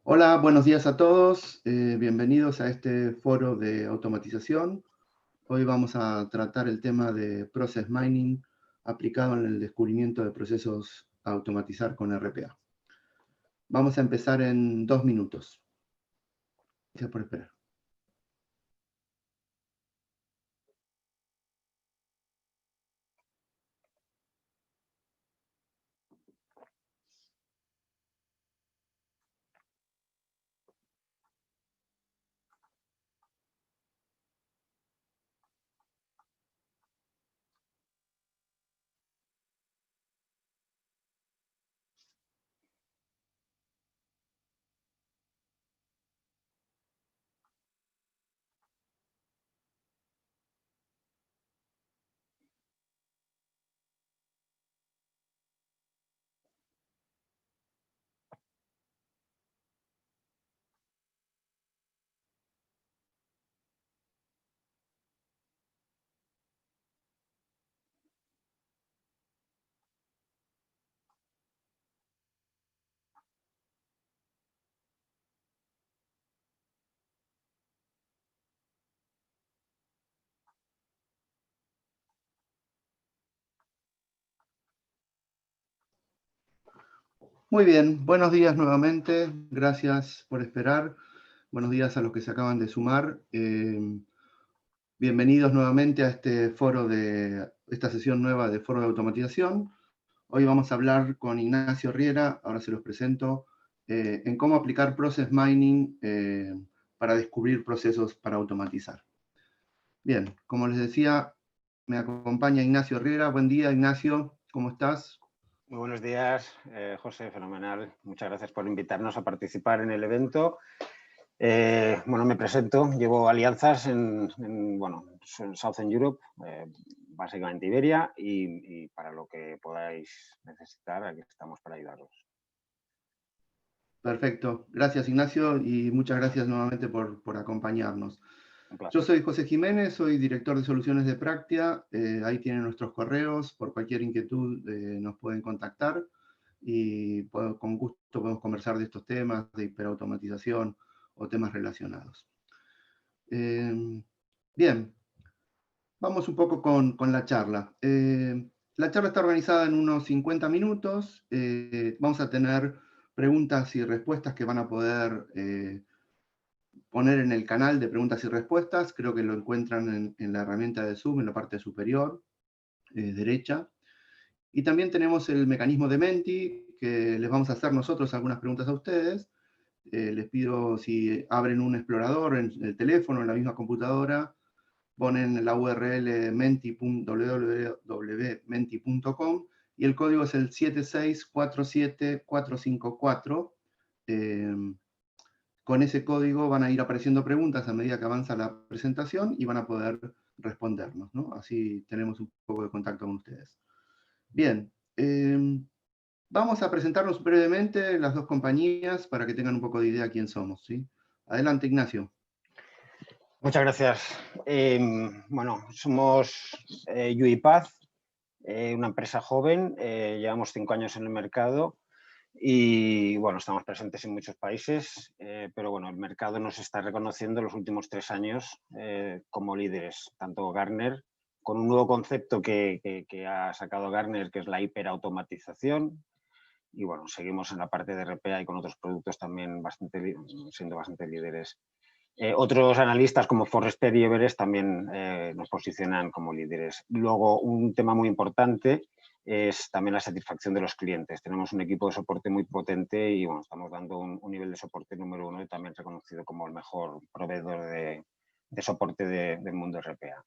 Hola, buenos días a todos. Bienvenidos a este foro de automatización. Hoy vamos a tratar el tema de Process Mining aplicado en el descubrimiento de procesos a automatizar con RPA. Vamos a empezar en 2 minutos. Gracias por esperar. Muy bien, buenos días nuevamente. Gracias por esperar. Buenos días a los que se acaban de sumar. Bienvenidos nuevamente a esta sesión nueva de Foro de Automatización. Hoy vamos a hablar con Ignacio Riera, ahora se los presento, en cómo aplicar Process Mining para descubrir procesos para automatizar. Bien, como les decía, me acompaña Ignacio Riera. Buen día, Ignacio, ¿cómo estás? Muy buenos días, José, fenomenal. Muchas gracias por invitarnos a participar en el evento. Bueno, me presento, llevo alianzas en Southern Europe, básicamente Iberia, y para lo que podáis necesitar, aquí estamos para ayudaros. Perfecto, gracias Ignacio y muchas gracias nuevamente por acompañarnos. Un placer. Yo soy José Jiménez, soy director de soluciones de Practia. Ahí tienen nuestros correos, por cualquier inquietud nos pueden contactar y con gusto podemos conversar de estos temas, de hiperautomatización o temas relacionados. Bien, vamos un poco con la charla. La charla está organizada en unos 50 minutos. Vamos a tener preguntas y respuestas que van a poder poner en el canal de preguntas y respuestas. Creo que lo encuentran en la herramienta de Zoom, en la parte superior derecha. Y también tenemos el mecanismo de Menti, que les vamos a hacer nosotros algunas preguntas a ustedes. Les pido si abren un explorador en el teléfono, en la misma computadora, ponen la URL www.menti.com y el código es el 7647454. Con ese código van a ir apareciendo preguntas a medida que avanza la presentación y van a poder respondernos, ¿no? Así tenemos un poco de contacto con ustedes. Bien, vamos a presentarnos brevemente las dos compañías para que tengan un poco de idea quién somos, ¿sí? Adelante, Ignacio. Muchas gracias. Bueno, somos UiPath, una empresa joven, llevamos 5 años en el mercado. Y bueno, estamos presentes en muchos países, pero bueno, el mercado nos está reconociendo en los últimos 3 años como líderes, tanto Gartner, con un nuevo concepto que ha sacado Gartner, que es la hiperautomatización. Y bueno, seguimos en la parte de RPA y con otros productos también siendo bastante líderes. Otros analistas como Forrester y Everest también nos posicionan como líderes. Luego, un tema muy importante es también la satisfacción de los clientes. Tenemos un equipo de soporte muy potente y bueno, estamos dando un nivel de soporte número 1 y también reconocido como el mejor proveedor de soporte del mundo RPA.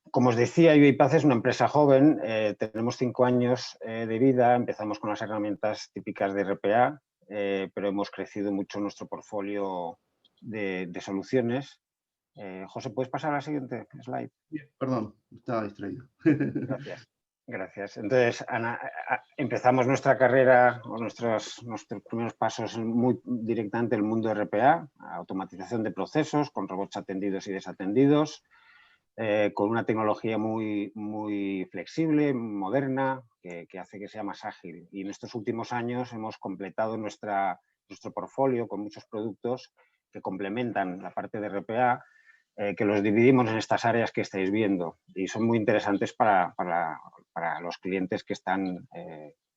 Como os decía, UiPath es una empresa joven, tenemos 5 años de vida, empezamos con las herramientas típicas de RPA, pero hemos crecido mucho nuestro portfolio de soluciones. José, ¿puedes pasar a la siguiente slide? Perdón, estaba distraído. Gracias. Gracias. Entonces, Ana, empezamos nuestra carrera o nuestros primeros pasos muy directamente en el mundo RPA, automatización de procesos con robots atendidos y desatendidos. con una tecnología muy flexible, moderna, que hace que sea más ágil. Y en estos últimos años hemos completado nuestro portfolio con muchos productos que complementan la parte de RPA, que los dividimos en estas áreas que estáis viendo y son muy interesantes para los clientes que están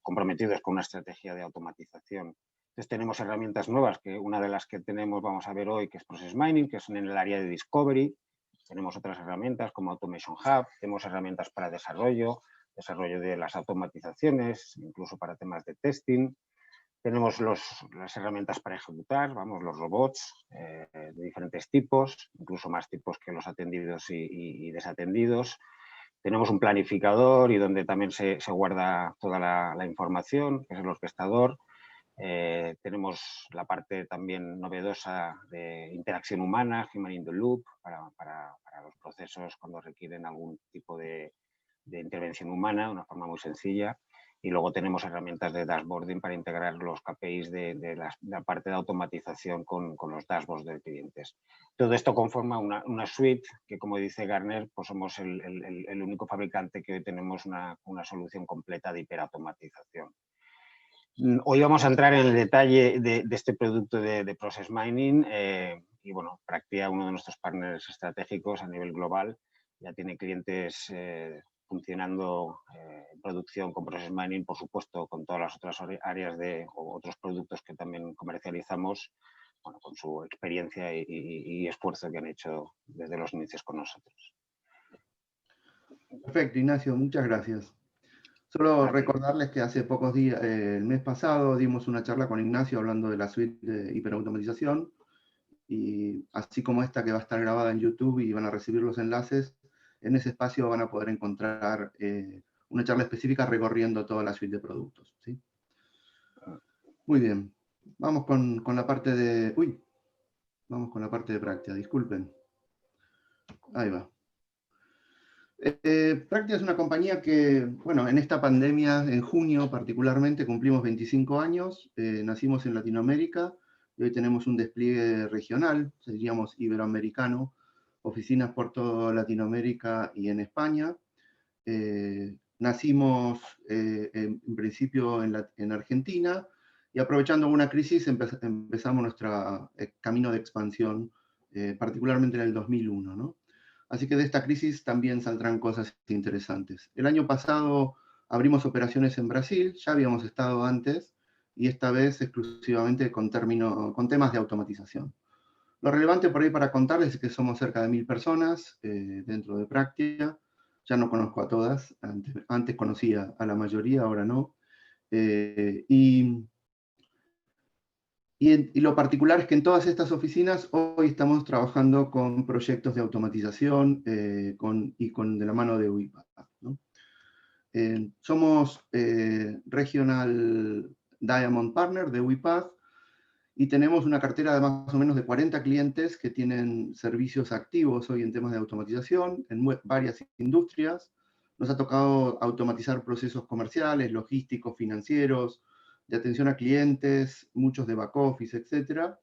comprometidos con una estrategia de automatización. Entonces tenemos herramientas nuevas, que una de las que tenemos, vamos a ver hoy, que es Process Mining, que son en el área de Discovery. Tenemos otras herramientas como Automation Hub, tenemos herramientas para desarrollo de las automatizaciones, incluso para temas de testing. Tenemos las herramientas para ejecutar, vamos, los robots de diferentes tipos, incluso más tipos que los atendidos y desatendidos. Tenemos un planificador y donde también se guarda toda la información, que es el orquestador. Tenemos la parte también novedosa de interacción humana, Human in the Loop, para los procesos cuando requieren algún tipo de intervención humana, de una forma muy sencilla. Y luego tenemos herramientas de dashboarding para integrar los KPIs de la parte de automatización con los dashboards de clientes. Todo esto conforma una suite que, como dice Gartner, pues somos el único fabricante que hoy tenemos una solución completa de hiperautomatización. Hoy vamos a entrar en el detalle de este producto de Process Mining y, bueno, Practia, uno de nuestros partners estratégicos a nivel global, ya tiene clientes funcionando en producción con Process Mining, por supuesto, con todas las otras áreas o otros productos que también comercializamos, bueno, con su experiencia y esfuerzo que han hecho desde los inicios con nosotros. Perfecto, Ignacio, muchas gracias. Solo recordarles que hace pocos días, el mes pasado, dimos una charla con Ignacio hablando de la suite de hiperautomatización, y así como esta que va a estar grabada en YouTube y van a recibir los enlaces, en ese espacio van a poder encontrar una charla específica recorriendo toda la suite de productos, ¿sí? Muy bien, vamos con la parte de... Vamos con la parte de Practia, disculpen. Ahí va. Practia es una compañía que, bueno, en esta pandemia, en junio particularmente, cumplimos 25 años, nacimos en Latinoamérica y hoy tenemos un despliegue regional, diríamos iberoamericano, oficinas por toda Latinoamérica y en España. Nacimos en principio en Argentina y aprovechando una crisis empezamos nuestro camino de expansión, particularmente en el 2001, ¿no? Así que de esta crisis también saldrán cosas interesantes. El año pasado abrimos operaciones en Brasil, ya habíamos estado antes, y esta vez exclusivamente con temas de automatización. Lo relevante por ahí para contarles es que somos cerca de 1000 personas dentro de Practia. Ya no conozco a todas, antes conocía a la mayoría, ahora no. Y lo particular es que en todas estas oficinas hoy estamos trabajando con proyectos de automatización de la mano de UiPath, ¿no? Somos Regional Diamond Partner de UiPath y tenemos una cartera de más o menos de 40 clientes que tienen servicios activos hoy en temas de automatización en varias industrias. Nos ha tocado automatizar procesos comerciales, logísticos, financieros, de atención a clientes, muchos de back office, etc.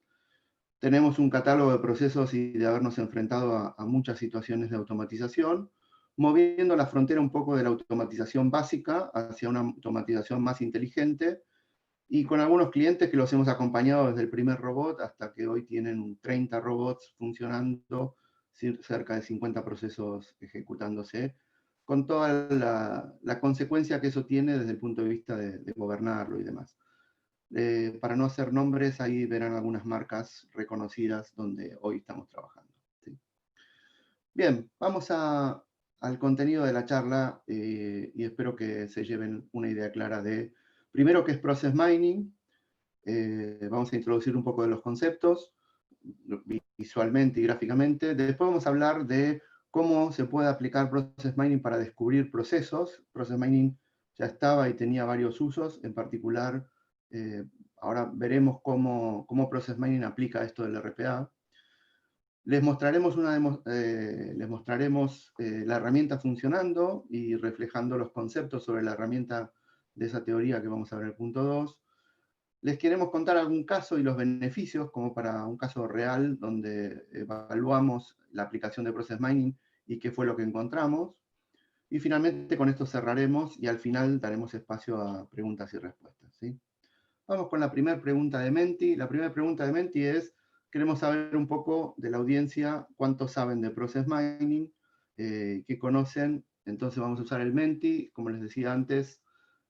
Tenemos un catálogo de procesos y de habernos enfrentado a muchas situaciones de automatización, moviendo la frontera un poco de la automatización básica hacia una automatización más inteligente, y con algunos clientes que los hemos acompañado desde el primer robot hasta que hoy tienen 30 robots funcionando, cerca de 50 procesos ejecutándose, con toda la consecuencia que eso tiene desde el punto de vista de gobernarlo y demás. Para no hacer nombres, ahí verán algunas marcas reconocidas donde hoy estamos trabajando, ¿sí? Bien, vamos al contenido de la charla y espero que se lleven una idea clara de, primero, qué es Process Mining. Vamos a introducir un poco de los conceptos, visualmente y gráficamente. Después vamos a hablar de cómo se puede aplicar Process Mining para descubrir procesos. Process Mining ya estaba y tenía varios usos, en particular, ahora veremos cómo Process Mining aplica esto del RPA. Les mostraremos la herramienta funcionando y reflejando los conceptos sobre la herramienta de esa teoría que vamos a ver en el punto 2. Les queremos contar algún caso y los beneficios, como para un caso real donde evaluamos la aplicación de Process Mining y qué fue lo que encontramos. Y finalmente con esto cerraremos y al final daremos espacio a preguntas y respuestas, ¿sí? Vamos con la primera pregunta de Menti. La primera pregunta de Menti es, queremos saber un poco de la audiencia, cuántos saben de Process Mining, qué conocen. Entonces vamos a usar el Menti, como les decía antes,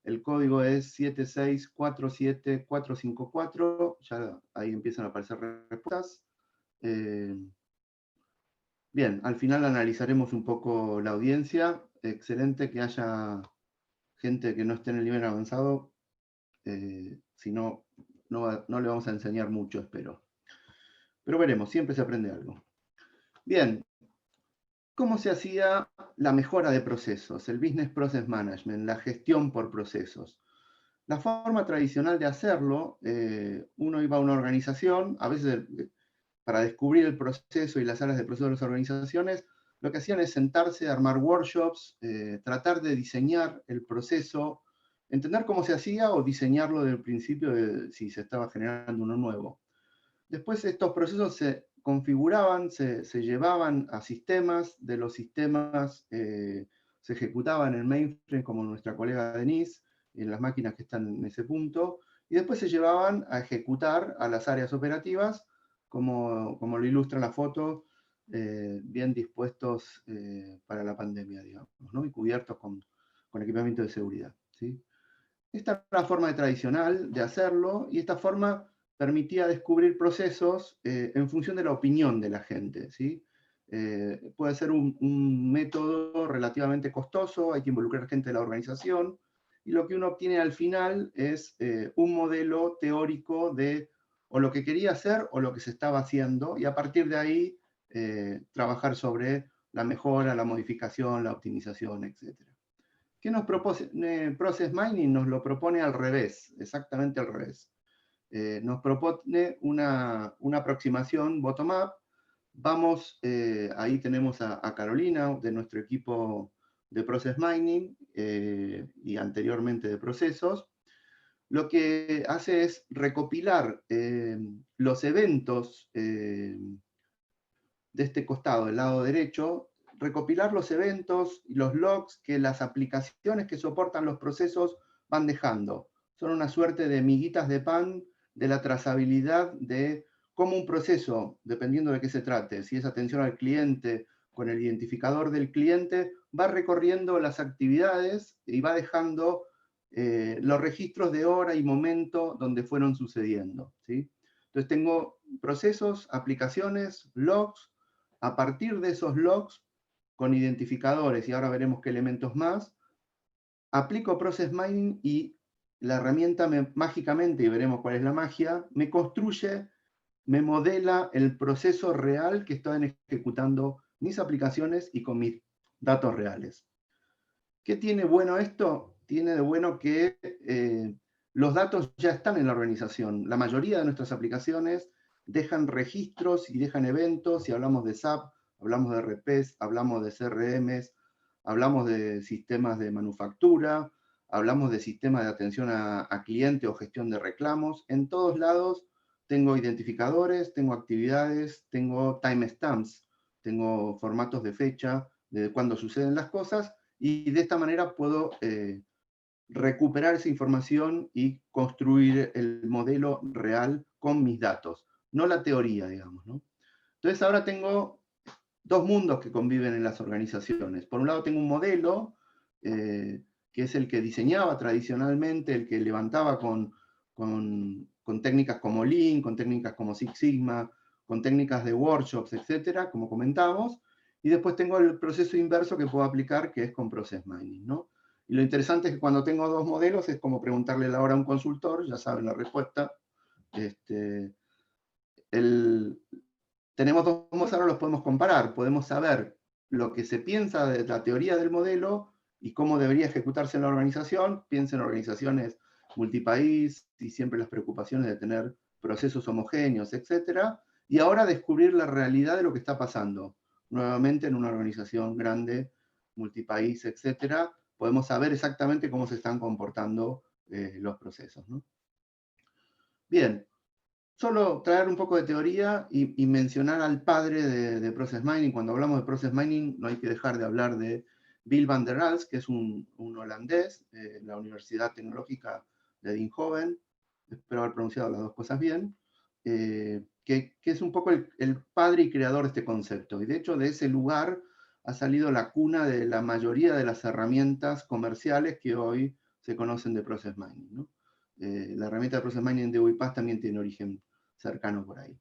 el código es 7647454, ya ahí empiezan a aparecer respuestas. Bien, al final analizaremos un poco la audiencia. Excelente que haya gente que no esté en el nivel avanzado, si no, no le vamos a enseñar mucho, espero. Pero veremos, siempre se aprende algo. Bien, ¿cómo se hacía la mejora de procesos? El Business Process Management, la gestión por procesos. La forma tradicional de hacerlo, uno iba a una organización, a veces para descubrir el proceso y las áreas de proceso de las organizaciones, lo que hacían es sentarse, armar workshops, tratar de diseñar el proceso, entender cómo se hacía o diseñarlo desde el principio de si se estaba generando uno nuevo. Después estos procesos se configuraban, se llevaban a sistemas, de los sistemas se ejecutaban en mainframe, como nuestra colega Denise, en las máquinas que están en ese punto, y después se llevaban a ejecutar a las áreas operativas, como lo ilustra la foto, bien dispuestos para la pandemia, digamos, ¿no? Y cubiertos con equipamiento de seguridad, ¿sí? Esta es la forma tradicional de hacerlo, y esta forma permitía descubrir procesos en función de la opinión de la gente, ¿sí? Puede ser un método relativamente costoso, hay que involucrar gente de la organización, y lo que uno obtiene al final es un modelo teórico de o lo que quería hacer o lo que se estaba haciendo, y a partir de ahí trabajar sobre la mejora, la modificación, la optimización, etc. ¿Qué nos propone Process Mining? Nos lo propone al revés, exactamente al revés. Nos propone una aproximación bottom-up. Vamos, ahí tenemos a Carolina, de nuestro equipo de Process Mining, y anteriormente de procesos. Lo que hace es recopilar los eventos de este costado, del lado derecho, recopilar los eventos y los logs que las aplicaciones que soportan los procesos van dejando. Son una suerte de miguitas de pan de la trazabilidad de cómo un proceso, dependiendo de qué se trate, si es atención al cliente con el identificador del cliente, va recorriendo las actividades y va dejando los registros de hora y momento donde fueron sucediendo, ¿sí? Entonces tengo procesos, aplicaciones, logs. A partir de esos logs, con identificadores, y ahora veremos qué elementos más, aplico Process Mining y la herramienta mágicamente, y veremos cuál es la magia, me construye, me modela el proceso real que están ejecutando mis aplicaciones y con mis datos reales. ¿Qué tiene bueno esto? Tiene de bueno que los datos ya están en la organización. La mayoría de nuestras aplicaciones dejan registros y dejan eventos, y hablamos de SAP, hablamos de RPs, hablamos de CRMs, hablamos de sistemas de manufactura, hablamos de sistemas de atención a cliente o gestión de reclamos. En todos lados tengo identificadores, tengo actividades, tengo timestamps, tengo formatos de fecha, de cuándo suceden las cosas, y de esta manera puedo recuperar esa información y construir el modelo real con mis datos, no la teoría, digamos, ¿no? Entonces ahora tengo dos mundos que conviven en las organizaciones. Por un lado tengo un modelo, que es el que diseñaba tradicionalmente, el que levantaba con técnicas como Lean, con técnicas como Six Sigma, con técnicas de workshops, etcétera, como comentamos. Y después tengo el proceso inverso que puedo aplicar, que es con Process Mining, ¿no? Y lo interesante es que cuando tengo dos modelos es como preguntarle la hora a un consultor, ya saben la respuesta. Tenemos dos modelos, ahora los podemos comparar, podemos saber lo que se piensa de la teoría del modelo y cómo debería ejecutarse en la organización. Piensen en organizaciones multipaís y siempre las preocupaciones de tener procesos homogéneos, etc. Y ahora descubrir la realidad de lo que está pasando. Nuevamente en una organización grande, multipaís, etc., podemos saber exactamente cómo se están comportando los procesos, ¿no? Bien, Solo traer un poco de teoría y mencionar al padre de Process Mining. Cuando hablamos de Process Mining no hay que dejar de hablar de Bill van der Waals, que es un holandés de la Universidad Tecnológica de Eindhoven, espero haber pronunciado las dos cosas bien, que es un poco el padre y creador de este concepto. Y de hecho de ese lugar ha salido la cuna de la mayoría de las herramientas comerciales que hoy se conocen de Process Mining, ¿no? La herramienta de Process Mining de UiPath también tiene origen cercano por ahí.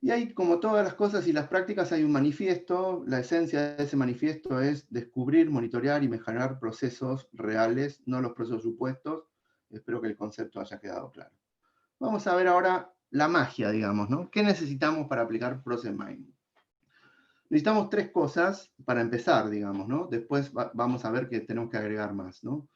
Y hay, como todas las cosas y las prácticas, hay un manifiesto. La esencia de ese manifiesto es descubrir, monitorear y mejorar procesos reales, no los procesos supuestos. Espero que el concepto haya quedado claro. Vamos a ver ahora la magia, digamos, ¿no? ¿Qué necesitamos para aplicar Process Mining? Necesitamos tres cosas para empezar, digamos, ¿no? Después vamos a ver que tenemos que agregar más, ¿no?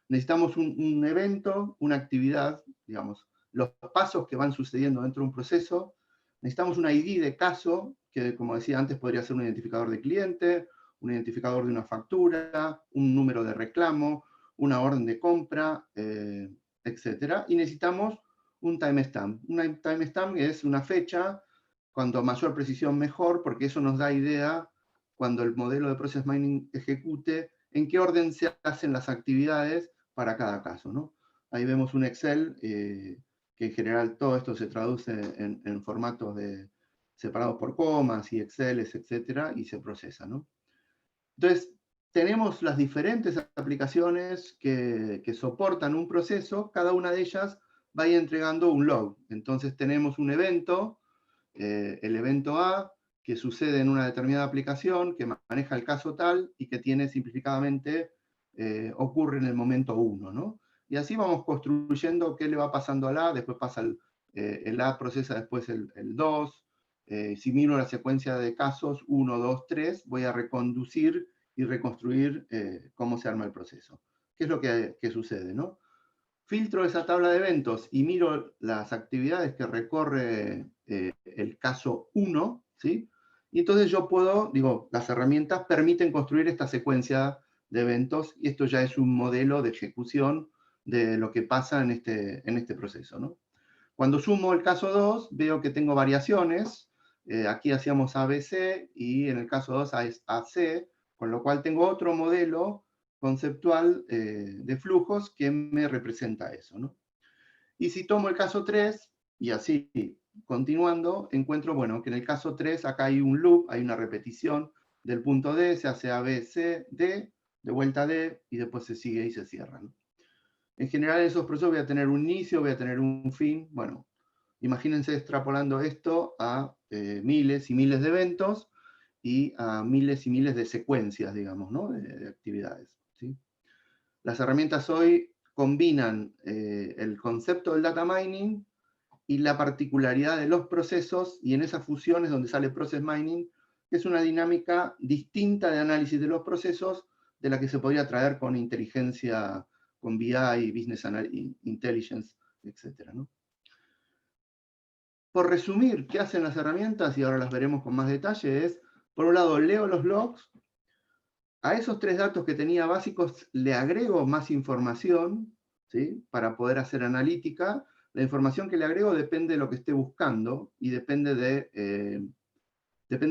Necesitamos un evento, una actividad, digamos, los pasos que van sucediendo dentro de un proceso. Necesitamos un ID de caso, que como decía antes podría ser un identificador de cliente, un identificador de una factura, un número de reclamo, una orden de compra, etc. Y necesitamos un timestamp. Un timestamp es una fecha, cuanto mayor precisión mejor, porque eso nos da idea, cuando el modelo de Process Mining ejecute, en qué orden se hacen las actividades para cada caso, ¿no? Ahí vemos un Excel, que en general todo esto se traduce en formatos separados por comas y Exceles, etcétera, y se procesa, ¿no? Entonces, tenemos las diferentes aplicaciones que soportan un proceso, cada una de ellas va a ir entregando un log. Entonces tenemos un evento, el evento A, que sucede en una determinada aplicación, que maneja el caso tal y que tiene simplificadamente, ocurre en el momento 1, ¿no? Y así vamos construyendo qué le va pasando al A, después pasa el A procesa después el 2, si miro la secuencia de casos 1, 2, 3, voy a reconducir y reconstruir cómo se arma el proceso. ¿Qué es lo que sucede, no? Filtro esa tabla de eventos y miro las actividades que recorre el caso 1, ¿sí? Y entonces yo puedo, digo, las herramientas permiten construir esta secuencia de eventos y esto ya es un modelo de ejecución de lo que pasa en este proceso, ¿no? Cuando sumo el caso 2, veo que tengo variaciones. Aquí hacíamos ABC y en el caso 2 es AC, con lo cual tengo otro modelo conceptual de flujos que me representa eso, ¿no? Y si tomo el caso 3, y así continuando, encuentro, bueno, que en el caso 3 acá hay un loop, hay una repetición del punto D, se hace A, B, C, D, de vuelta D, y después se sigue y se cierra, ¿no? En general en esos procesos voy a tener un inicio, voy a tener un fin. Bueno, imagínense extrapolando esto a miles y miles de eventos y a miles y miles de secuencias, digamos, ¿no? de actividades, ¿sí? Las herramientas hoy combinan el concepto del data mining y la particularidad de los procesos, y en esas fusiones donde sale Process Mining, que es una dinámica distinta de análisis de los procesos de la que se podría traer con inteligencia, con BI, Business Intelligence, etc., ¿no? Por resumir, ¿qué hacen las herramientas? Y ahora las veremos con más detalle. Es, por un lado, leo los logs. A esos tres datos que tenía básicos le agrego más información, ¿sí? Para poder hacer analítica. La información que le agrego depende de lo que esté buscando y depende de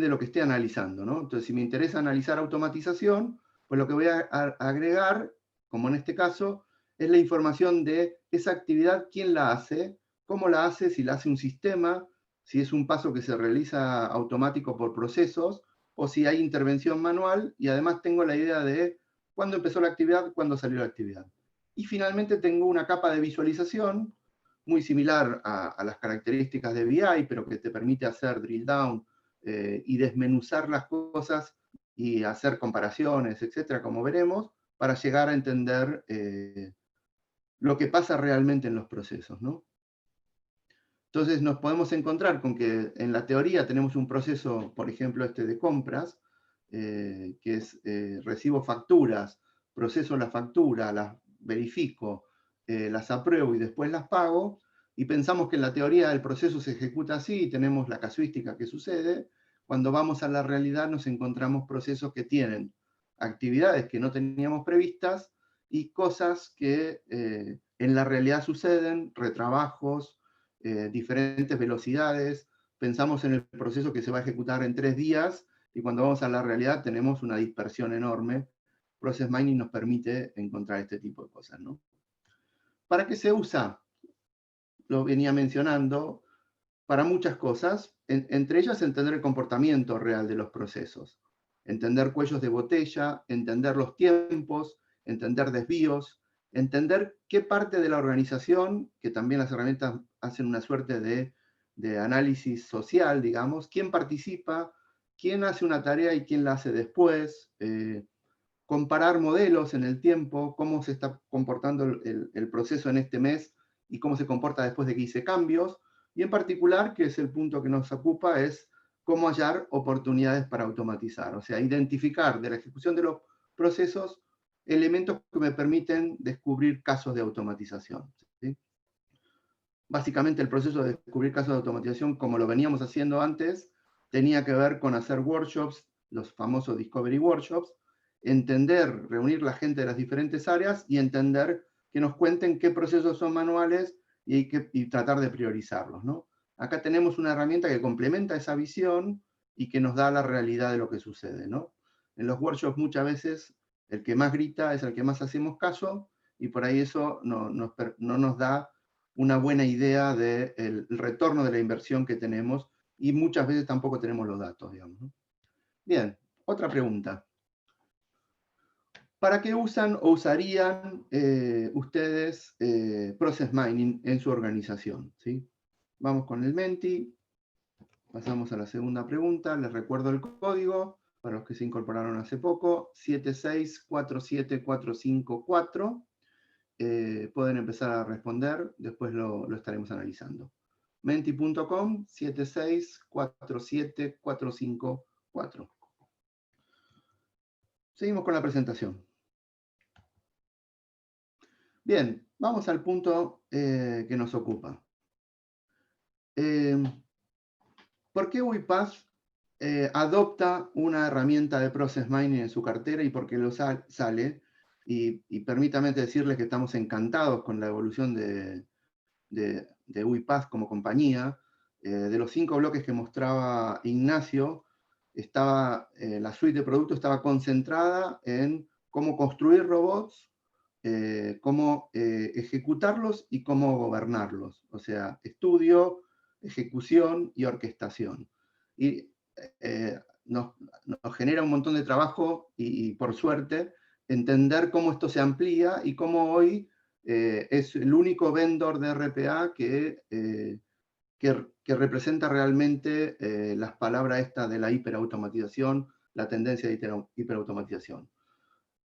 lo que esté analizando, ¿no? Entonces, si me interesa analizar automatización, pues lo que voy a agregar, como en este caso, es la información de esa actividad, quién la hace, cómo la hace, si la hace un sistema, si es un paso que se realiza automático por procesos, o si hay intervención manual, y además tengo la idea de cuándo empezó la actividad, cuándo salió la actividad. Y finalmente tengo una capa de visualización muy similar a las características de BI, pero que te permite hacer drill down y desmenuzar las cosas y hacer comparaciones, etcétera, como veremos, para llegar a entender lo que pasa realmente en los procesos, ¿no? Entonces nos podemos encontrar con que en la teoría tenemos un proceso, por ejemplo, este de compras, que es recibo facturas, proceso la factura, las verifico, las apruebo y después las pago, y pensamos que en la teoría el proceso se ejecuta así y tenemos la casuística que sucede. Cuando vamos a la realidad nos encontramos procesos que tienen actividades que no teníamos previstas y cosas que en la realidad suceden, retrabajos, diferentes velocidades. Pensamos en el proceso que se va a ejecutar en 3 días y cuando vamos a la realidad tenemos una dispersión enorme. Process Mining nos permite encontrar este tipo de cosas, ¿no? ¿Para qué se usa? Lo venía mencionando, para muchas cosas, entre ellas entender el comportamiento real de los procesos, entender cuellos de botella, entender los tiempos, entender desvíos, entender qué parte de la organización, que también las herramientas hacen una suerte de análisis social, digamos, quién participa, quién hace una tarea y quién la hace después, comparar modelos en el tiempo, cómo se está comportando el proceso en este mes y cómo se comporta después de que hice cambios, y en particular, que es el punto que nos ocupa, es cómo hallar oportunidades para automatizar, o sea, identificar de la ejecución de los procesos elementos que me permiten descubrir casos de automatización, ¿sí? Básicamente el proceso de descubrir casos de automatización, como lo veníamos haciendo antes, tenía que ver con hacer workshops, los famosos Discovery Workshops, entender, reunir la gente de las diferentes áreas y entender que nos cuenten qué procesos son manuales y tratar de priorizarlos, ¿no? Acá tenemos una herramienta que complementa esa visión y que nos da la realidad de lo que sucede, ¿no? En los workshops muchas veces el que más grita es el que más hacemos caso y por ahí eso no nos da una buena idea del retorno de la inversión que tenemos y muchas veces tampoco tenemos los datos, digamos, ¿no? Bien, otra pregunta. ¿Para qué usan o usarían ustedes Process Mining en su organización? ¿Sí? Vamos con el Menti. Pasamos a la segunda pregunta. Les recuerdo el código para los que se incorporaron hace poco. 7647454. Pueden empezar a responder. Después lo estaremos analizando. Menti.com 7647454. Seguimos con la presentación. Bien, vamos al punto que nos ocupa. ¿Por qué UiPath adopta una herramienta de Process Mining en su cartera y por qué lo sale? Y permítame decirles que estamos encantados con la evolución de UiPath como compañía. De los 5 bloques que mostraba Ignacio, la suite de productos estaba concentrada en cómo construir robots, cómo ejecutarlos y cómo gobernarlos. O sea, estudio, ejecución y orquestación. Y nos genera un montón de trabajo y por suerte entender cómo esto se amplía y cómo hoy es el único vendor de RPA que representa realmente las palabras estas de la hiperautomatización, la tendencia de hiperautomatización.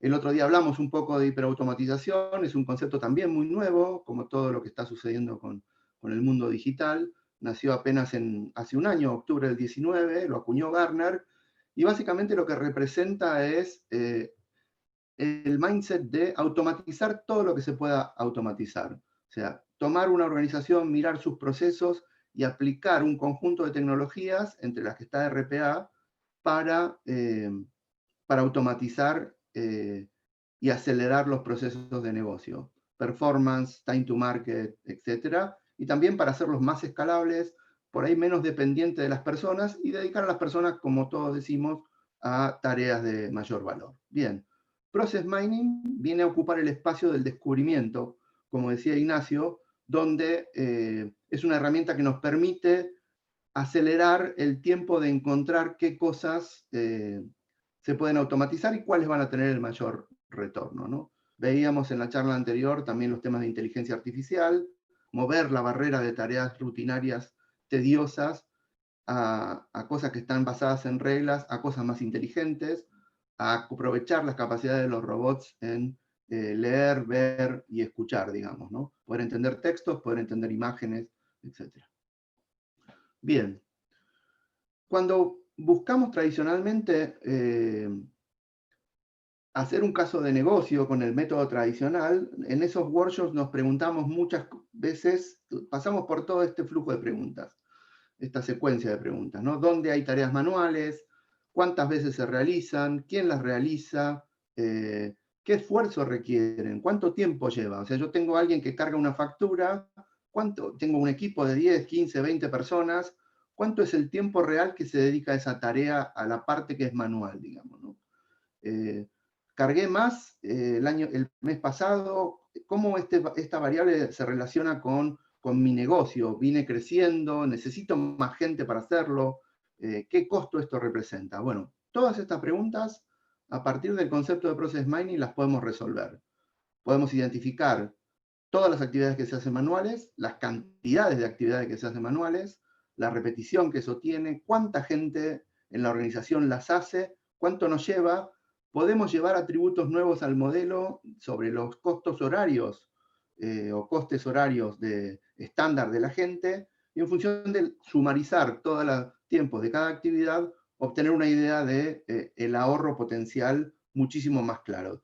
El otro día hablamos un poco de hiperautomatización, es un concepto también muy nuevo, como todo lo que está sucediendo con el mundo digital. Nació apenas hace un año, octubre del 19, lo acuñó Gartner, y básicamente lo que representa es el mindset de automatizar todo lo que se pueda automatizar. O sea, tomar una organización, mirar sus procesos y aplicar un conjunto de tecnologías, entre las que está RPA, para automatizar y acelerar los procesos de negocio. Performance, time to market, etc. Y también para hacerlos más escalables, por ahí menos dependientes de las personas y dedicar a las personas, como todos decimos, a tareas de mayor valor. Bien, Process Mining viene a ocupar el espacio del descubrimiento, como decía Ignacio, donde es una herramienta que nos permite acelerar el tiempo de encontrar qué cosas se pueden automatizar y cuáles van a tener el mayor retorno, ¿no? Veíamos en la charla anterior también los temas de inteligencia artificial, mover la barrera de tareas rutinarias tediosas a cosas que están basadas en reglas, a cosas más inteligentes, a aprovechar las capacidades de los robots en leer, ver y escuchar, digamos, ¿no? Poder entender textos, poder entender imágenes, etc. Bien. Cuando buscamos tradicionalmente hacer un caso de negocio con el método tradicional, en esos workshops nos preguntamos muchas veces, pasamos por todo este flujo de preguntas, esta secuencia de preguntas, ¿no? ¿Dónde hay tareas manuales? ¿Cuántas veces se realizan? ¿Quién las realiza? ¿Qué esfuerzo requieren? ¿Cuánto tiempo lleva? O sea, yo tengo a alguien que carga una factura, ¿cuánto? Tengo un equipo de 10, 15, 20 personas, ¿cuánto es el tiempo real que se dedica a esa tarea, a la parte que es manual, digamos, ¿no? Cargué más el mes pasado, ¿cómo esta variable se relaciona con mi negocio? ¿Vine creciendo? ¿Necesito más gente para hacerlo? ¿Qué costo esto representa? Bueno, todas estas preguntas, a partir del concepto de Process Mining, las podemos resolver. Podemos identificar todas las actividades que se hacen manuales, las cantidades de actividades que se hacen manuales, la repetición que eso tiene, cuánta gente en la organización las hace, cuánto nos lleva. Podemos llevar atributos nuevos al modelo sobre los costos horarios o costes horarios estándar de la gente, y en función de sumarizar todos los tiempos de cada actividad, obtener una idea de el ahorro potencial muchísimo más claro.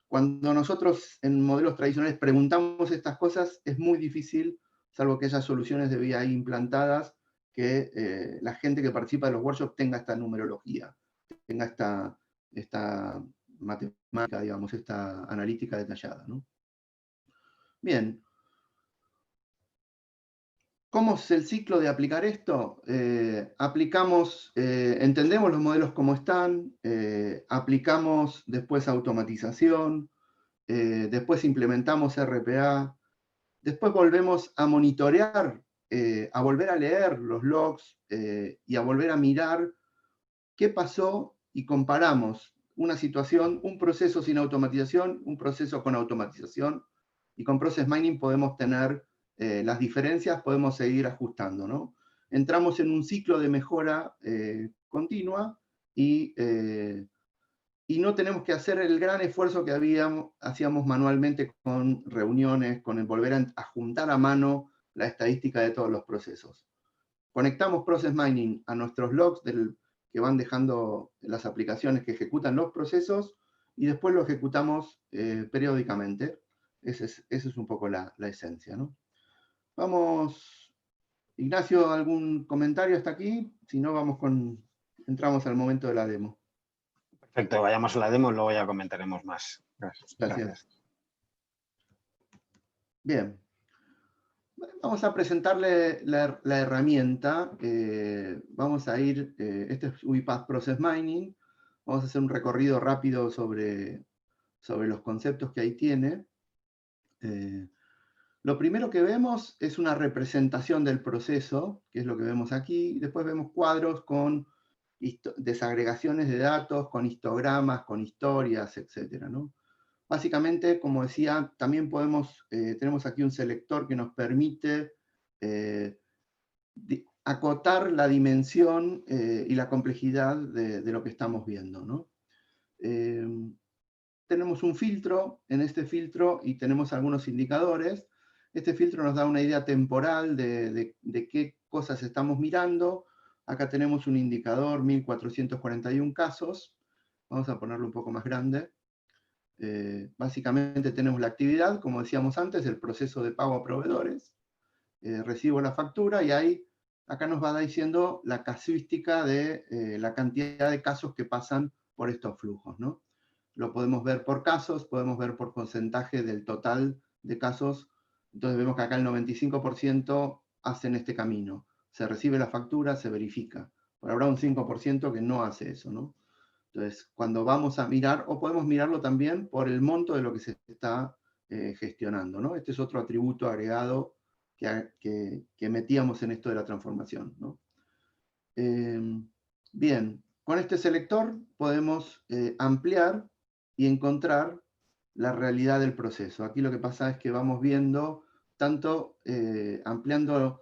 Cuando nosotros en modelos tradicionales preguntamos estas cosas, es muy difícil, salvo que haya soluciones de BI implantadas, que la gente que participa de los workshops tenga esta numerología, tenga esta matemática, digamos, esta analítica detallada, ¿no? Bien. ¿Cómo es el ciclo de aplicar esto? Entendemos los modelos como están, aplicamos después automatización, después implementamos RPA, después volvemos a monitorear, a volver a leer los logs y a volver a mirar qué pasó, y comparamos una situación, un proceso sin automatización, un proceso con automatización, y con Process Mining podemos tener las diferencias, podemos seguir ajustando, ¿no? Entramos en un ciclo de mejora continua y no tenemos que hacer el gran esfuerzo que hacíamos manualmente con reuniones, con el volver a juntar a mano la estadística de todos los procesos. Conectamos Process Mining a nuestros logs que van dejando las aplicaciones que ejecutan los procesos, y después lo ejecutamos periódicamente. Esa es un poco la esencia, ¿no? Vamos, Ignacio, ¿algún comentario hasta aquí? Si no, entramos al momento de la demo. Perfecto, vayamos a la demo y luego ya comentaremos más. Gracias. Bien. Vamos a presentarle la herramienta. Vamos a ir, este es UiPath Process Mining. Vamos a hacer un recorrido rápido sobre los conceptos que ahí tiene. Lo primero que vemos es una representación del proceso, que es lo que vemos aquí. Después vemos cuadros con desagregaciones de datos, con histogramas, con historias, etc., ¿no? Básicamente, como decía, también tenemos aquí un selector que nos permite acotar la dimensión y la complejidad de lo que estamos viendo, ¿no? Tenemos un filtro, en este filtro, y tenemos algunos indicadores. Este filtro nos da una idea temporal de qué cosas estamos mirando. Acá tenemos un indicador, 1441 casos. Vamos a ponerlo un poco más grande. Básicamente tenemos la actividad, como decíamos antes, el proceso de pago a proveedores. Recibo la factura y acá nos va diciendo la casuística de la cantidad de casos que pasan por estos flujos, ¿no? Lo podemos ver por casos, podemos ver por porcentaje del total de casos. Entonces vemos que acá el 95% hacen este camino. Se recibe la factura, se verifica. Pero habrá un 5% que no hace eso, ¿no? Entonces, cuando vamos a mirar, o podemos mirarlo también por el monto de lo que se está gestionando, ¿no? Este es otro atributo agregado que metíamos en esto de la transformación, ¿no? Bien, con este selector podemos ampliar y encontrar la realidad del proceso. Aquí lo que pasa es que vamos viendo tanto ampliando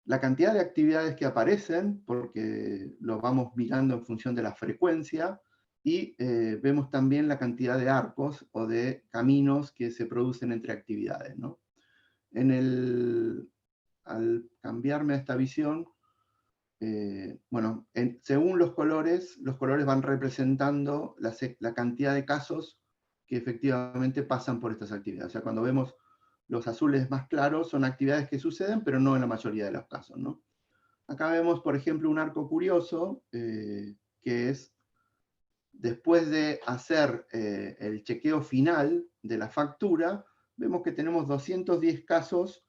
la cantidad de actividades que aparecen, porque lo vamos mirando en función de la frecuencia, y vemos también la cantidad de arcos o de caminos que se producen entre actividades, ¿no? Al cambiarme a esta visión, bueno, según los colores van representando la cantidad de casos que efectivamente pasan por estas actividades. O sea, cuando vemos los azules más claros, son actividades que suceden, pero no en la mayoría de los casos, ¿no? Acá vemos, por ejemplo, un arco curioso, que es, después de hacer el chequeo final de la factura, vemos que tenemos 210 casos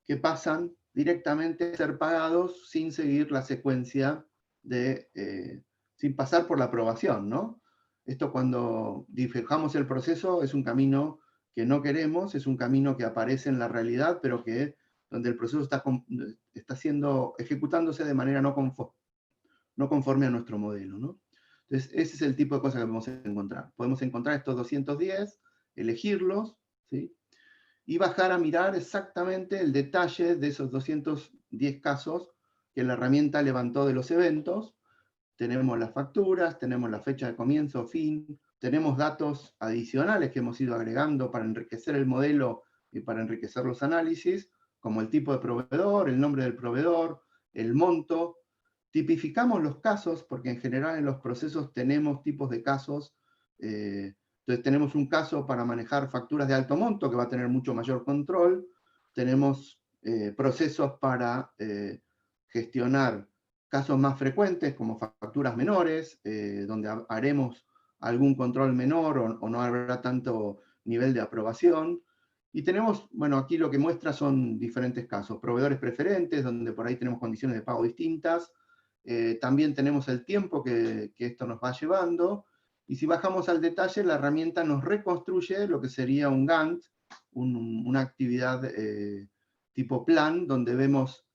que pasan directamente a ser pagados sin seguir la secuencia sin pasar por la aprobación, ¿no? Esto cuando difejamos el proceso es un camino que no queremos, es un camino que aparece en la realidad, pero donde el proceso está ejecutándose de manera no conforme a nuestro modelo, ¿no? Entonces, ese es el tipo de cosas que podemos encontrar. Podemos encontrar estos 210, elegirlos, ¿sí? Y bajar a mirar exactamente el detalle de esos 210 casos que la herramienta levantó de los eventos. Tenemos las facturas, tenemos la fecha de comienzo, fin, tenemos datos adicionales que hemos ido agregando para enriquecer el modelo y para enriquecer los análisis, como el tipo de proveedor, el nombre del proveedor, el monto. Tipificamos los casos, porque en general en los procesos tenemos tipos de casos. Entonces tenemos un caso para manejar facturas de alto monto, que va a tener mucho mayor control. Tenemos procesos para gestionar casos más frecuentes, como facturas menores, donde haremos algún control menor o no habrá tanto nivel de aprobación. Y tenemos, bueno, aquí lo que muestra son diferentes casos. Proveedores preferentes, donde por ahí tenemos condiciones de pago distintas. También tenemos el tiempo que esto nos va llevando. Y si bajamos al detalle, la herramienta nos reconstruye lo que sería un Gantt, una actividad tipo plan, donde vemos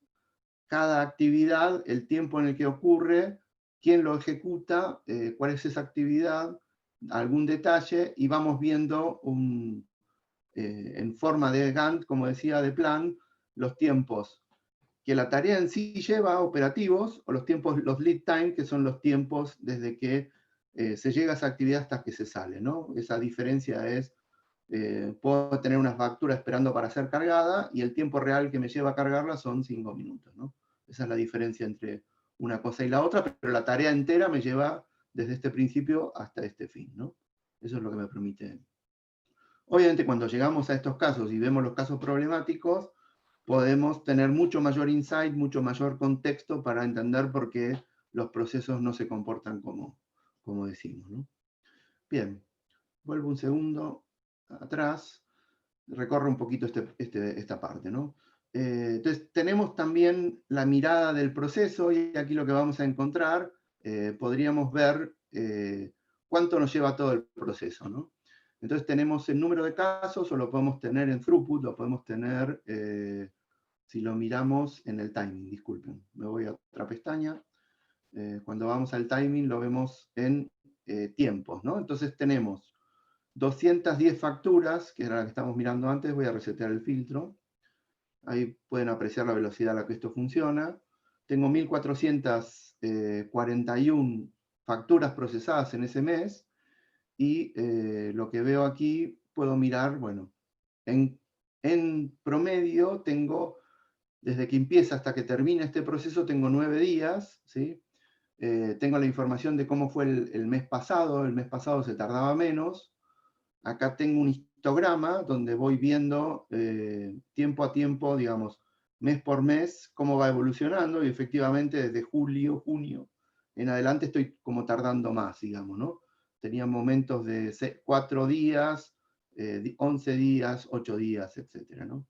cada actividad, el tiempo en el que ocurre, quién lo ejecuta, cuál es esa actividad, algún detalle, y vamos viendo en forma de Gantt, como decía, de plan, los tiempos que la tarea en sí lleva operativos, o los tiempos, los lead time, que son los tiempos desde que se llega a esa actividad hasta que se sale, ¿no? Esa diferencia es, puedo tener una factura esperando para ser cargada, y el tiempo real que me lleva a cargarla son 5 minutos, ¿no? Esa es la diferencia entre una cosa y la otra, pero la tarea entera me lleva desde este principio hasta este fin, ¿no? Eso es lo que me permite. Obviamente, cuando llegamos a estos casos y vemos los casos problemáticos, podemos tener mucho mayor insight, mucho mayor contexto para entender por qué los procesos no se comportan como decimos, ¿no? Bien, vuelvo un segundo atrás, recorro un poquito esta parte, ¿no? Entonces, tenemos también la mirada del proceso, y aquí lo que vamos a encontrar, podríamos ver cuánto nos lleva todo el proceso, ¿no? Entonces tenemos el número de casos, o lo podemos tener en throughput, lo podemos tener, si lo miramos en el timing, disculpen. Me voy a otra pestaña. Cuando vamos al timing lo vemos en tiempos, ¿no? Entonces tenemos 210 facturas, que era la que estamos mirando antes. Voy a resetear el filtro. Ahí pueden apreciar la velocidad a la que esto funciona. Tengo 1441 facturas procesadas en ese mes. Y lo que veo aquí, puedo mirar, bueno, en promedio tengo, desde que empieza hasta que termina este proceso, tengo 9 días, ¿sí? Tengo la información de cómo fue el mes pasado se tardaba menos. Acá tengo un histograma donde voy viendo tiempo a tiempo, digamos, mes por mes, cómo va evolucionando, y efectivamente desde julio, junio, en adelante estoy como tardando más, digamos, ¿no? Tenía momentos de 4 días, 11 días, 8 días, etcétera, ¿no?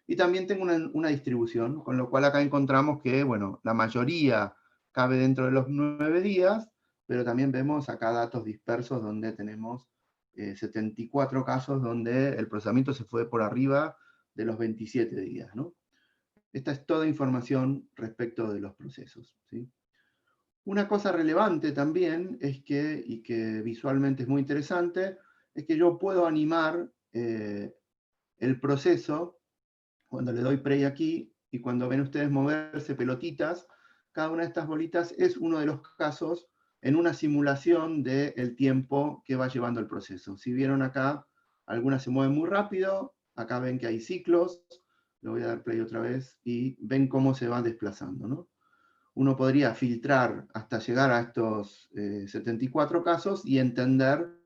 Y también tengo una distribución, con lo cual acá encontramos que, bueno, la mayoría cabe dentro de los 9 días, pero también vemos acá datos dispersos donde tenemos 74 casos donde el procesamiento se fue por arriba de los 27 días, ¿no? Esta es toda información respecto de los procesos, ¿sí? Una cosa relevante también es que, y que visualmente es muy interesante, es que yo puedo animar el proceso cuando le doy play aquí, y cuando ven ustedes moverse pelotitas. Cada una de estas bolitas es uno de los casos en una simulación del tiempo que va llevando el proceso. Si vieron acá, algunas se mueven muy rápido, acá ven que hay ciclos. Le voy a dar play otra vez y ven cómo se van desplazando, ¿no? Uno podría filtrar hasta llegar a estos 74 casos y entender,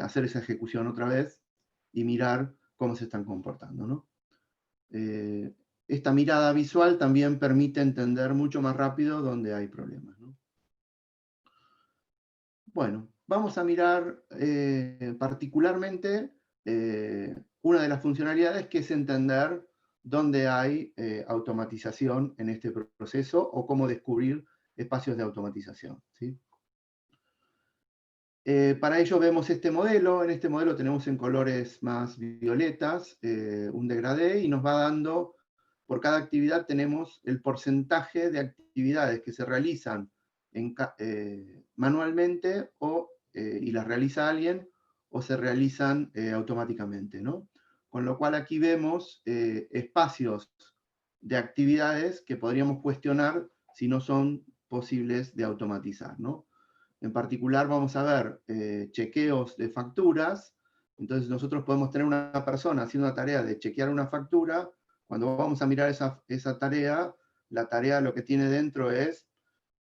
hacer esa ejecución otra vez y mirar cómo se están comportando, ¿no? Esta mirada visual también permite entender mucho más rápido dónde hay problemas, ¿no? Bueno, vamos a mirar particularmente una de las funcionalidades, que es entender dónde hay automatización en este proceso o cómo descubrir espacios de automatización, ¿sí? Para ello vemos este modelo. En este modelo tenemos en colores más violetas un degradé y nos va dando, por cada actividad tenemos el porcentaje de actividades que se realizan manualmente y las realiza alguien o se realizan automáticamente, ¿no? Con lo cual aquí vemos espacios de actividades que podríamos cuestionar si no son posibles de automatizar, ¿no? En particular vamos a ver chequeos de facturas. Entonces nosotros podemos tener una persona haciendo la tarea de chequear una factura. Cuando vamos a mirar esa tarea, la tarea lo que tiene dentro es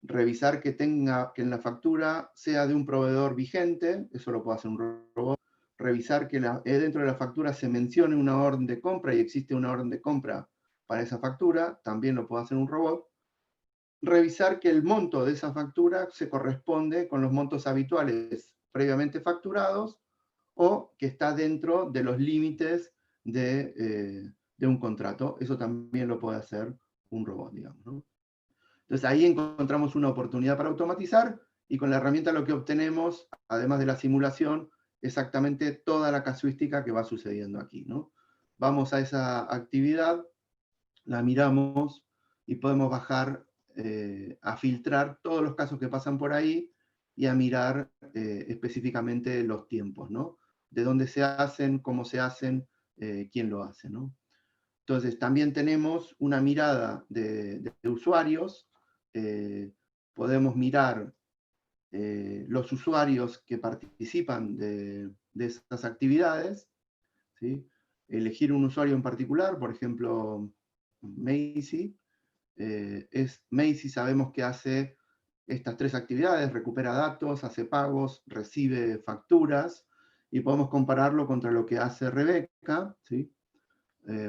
revisar que en la factura sea de un proveedor vigente, eso lo puede hacer un robot. Revisar que dentro de la factura se mencione una orden de compra y existe una orden de compra para esa factura, también lo puede hacer un robot. Revisar que el monto de esa factura se corresponde con los montos habituales previamente facturados o que está dentro de los límites de un contrato. Eso también lo puede hacer un robot, digamos, ¿no? Entonces ahí encontramos una oportunidad para automatizar y con la herramienta lo que obtenemos, además de la simulación, exactamente toda la casuística que va sucediendo aquí, ¿no? Vamos a esa actividad, la miramos y podemos bajar a filtrar todos los casos que pasan por ahí y a mirar específicamente los tiempos, ¿no? De dónde se hacen, cómo se hacen, quién lo hace, ¿no? Entonces, también tenemos una mirada de usuarios. Podemos mirar los usuarios que participan de estas actividades, ¿sí? Elegir un usuario en particular, por ejemplo, Macy. Macy sabemos que hace estas tres actividades: recupera datos, hace pagos, recibe facturas, y podemos compararlo contra lo que hace Rebeca, ¿sí?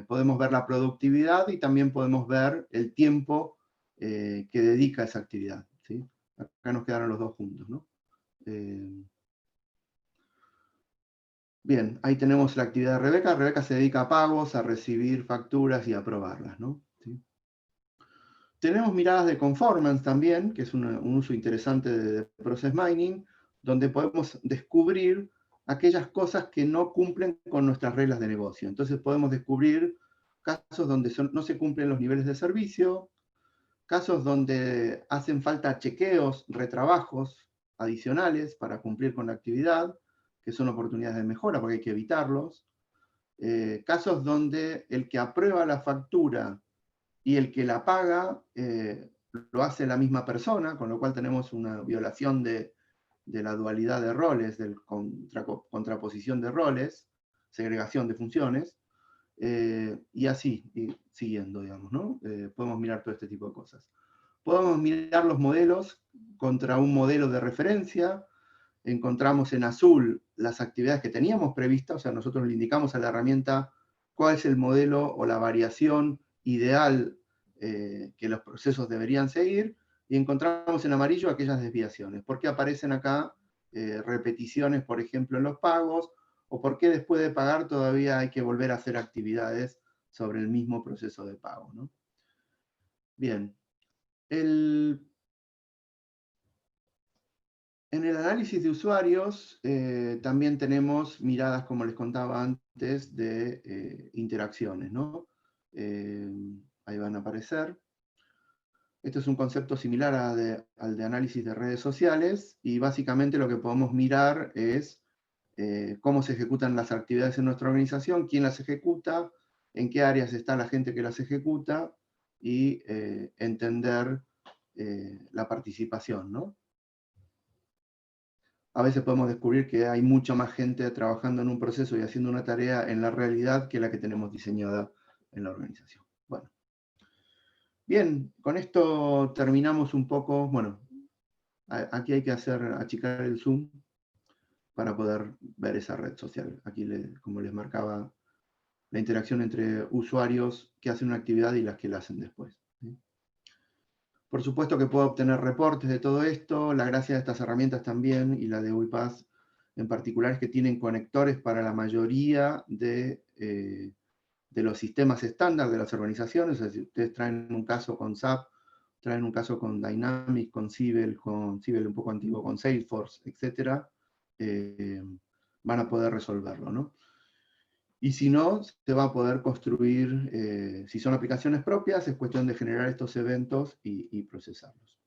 Podemos ver la productividad y también podemos ver el tiempo que dedica a esa actividad, ¿sí? Acá nos quedaron los dos juntos, ¿no? Bien, ahí tenemos la actividad de Rebeca. Rebeca se dedica a pagos, a recibir facturas y a aprobarlas, ¿no? ¿Sí? Tenemos miradas de conformance también, que es un uso interesante de Process Mining, donde podemos descubrir aquellas cosas que no cumplen con nuestras reglas de negocio. Entonces podemos descubrir casos donde no se cumplen los niveles de servicio, casos donde hacen falta chequeos, retrabajos adicionales para cumplir con la actividad, que son oportunidades de mejora porque hay que evitarlos. Casos donde el que aprueba la factura y el que la paga lo hace la misma persona, con lo cual tenemos una violación de la dualidad de roles, de contraposición de roles, segregación de funciones, y así, y siguiendo, digamos, ¿no? Podemos mirar todo este tipo de cosas. Podemos mirar los modelos contra un modelo de referencia. Encontramos en azul las actividades que teníamos previstas, o sea, nosotros le indicamos a la herramienta cuál es el modelo o la variación ideal que los procesos deberían seguir, y encontramos en amarillo aquellas desviaciones. ¿Por qué aparecen acá repeticiones, por ejemplo, en los pagos? ¿O por qué después de pagar todavía hay que volver a hacer actividades sobre el mismo proceso de pago, ¿no? Bien. En el análisis de usuarios también tenemos miradas, como les contaba antes, de interacciones, ¿no? Ahí van a aparecer. Este es un concepto similar al de análisis de redes sociales, y básicamente lo que podemos mirar es cómo se ejecutan las actividades en nuestra organización, quién las ejecuta, en qué áreas está la gente que las ejecuta, y entender la participación, ¿no? A veces podemos descubrir que hay mucha más gente trabajando en un proceso y haciendo una tarea en la realidad que la que tenemos diseñada en la organización. Bueno, bien, con esto terminamos un poco. Bueno, aquí hay que achicar el zoom para poder ver esa red social. Aquí, como les marcaba, la interacción entre usuarios que hacen una actividad y las que la hacen después, ¿sí? Por supuesto que puedo obtener reportes de todo esto. La gracia de estas herramientas también, y la de UiPath en particular, es que tienen conectores para la mayoría de de los sistemas estándar de las organizaciones. O sea, si ustedes traen un caso con SAP, traen un caso con Dynamics, con Siebel un poco antiguo, con Salesforce, etc., van a poder resolverlo, ¿no? Y si no, se va a poder construir, si son aplicaciones propias, es cuestión de generar estos eventos y procesarlos.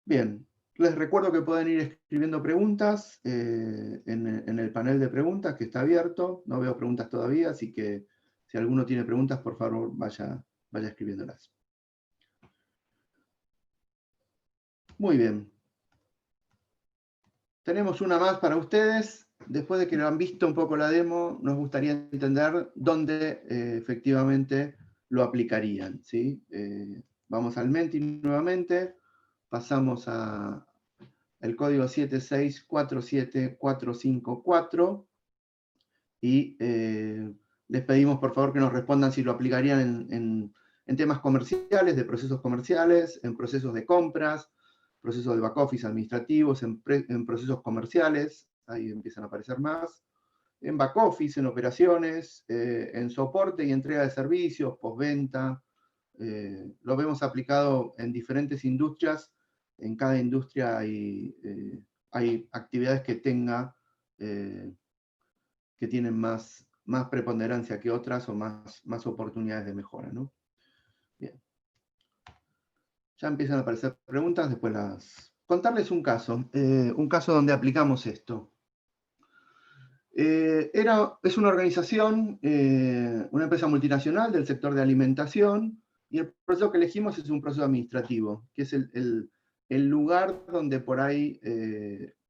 Bien, les recuerdo que pueden ir escribiendo preguntas en el panel de preguntas que está abierto. No veo preguntas todavía, así que si alguno tiene preguntas, por favor, vaya escribiéndolas. Muy bien. Tenemos una más para ustedes. Después de que lo han visto un poco la demo, nos gustaría entender dónde efectivamente lo aplicarían, ¿sí? Vamos al Menti nuevamente, pasamos al código 7647454 y les pedimos por favor que nos respondan si lo aplicarían en temas comerciales, de procesos comerciales, en procesos de compras, procesos de back office administrativos, en procesos comerciales, ahí empiezan a aparecer más, en back office, en operaciones, en soporte y entrega de servicios, postventa. Lo vemos aplicado en diferentes industrias. En cada industria hay actividades que tienen más preponderancia que otras o más oportunidades de mejora, ¿no? Bien. Ya empiezan a aparecer preguntas, después contarles un caso donde aplicamos esto. Es una organización, una empresa multinacional del sector de alimentación, y el proceso que elegimos es un proceso administrativo, que es el lugar donde por ahí,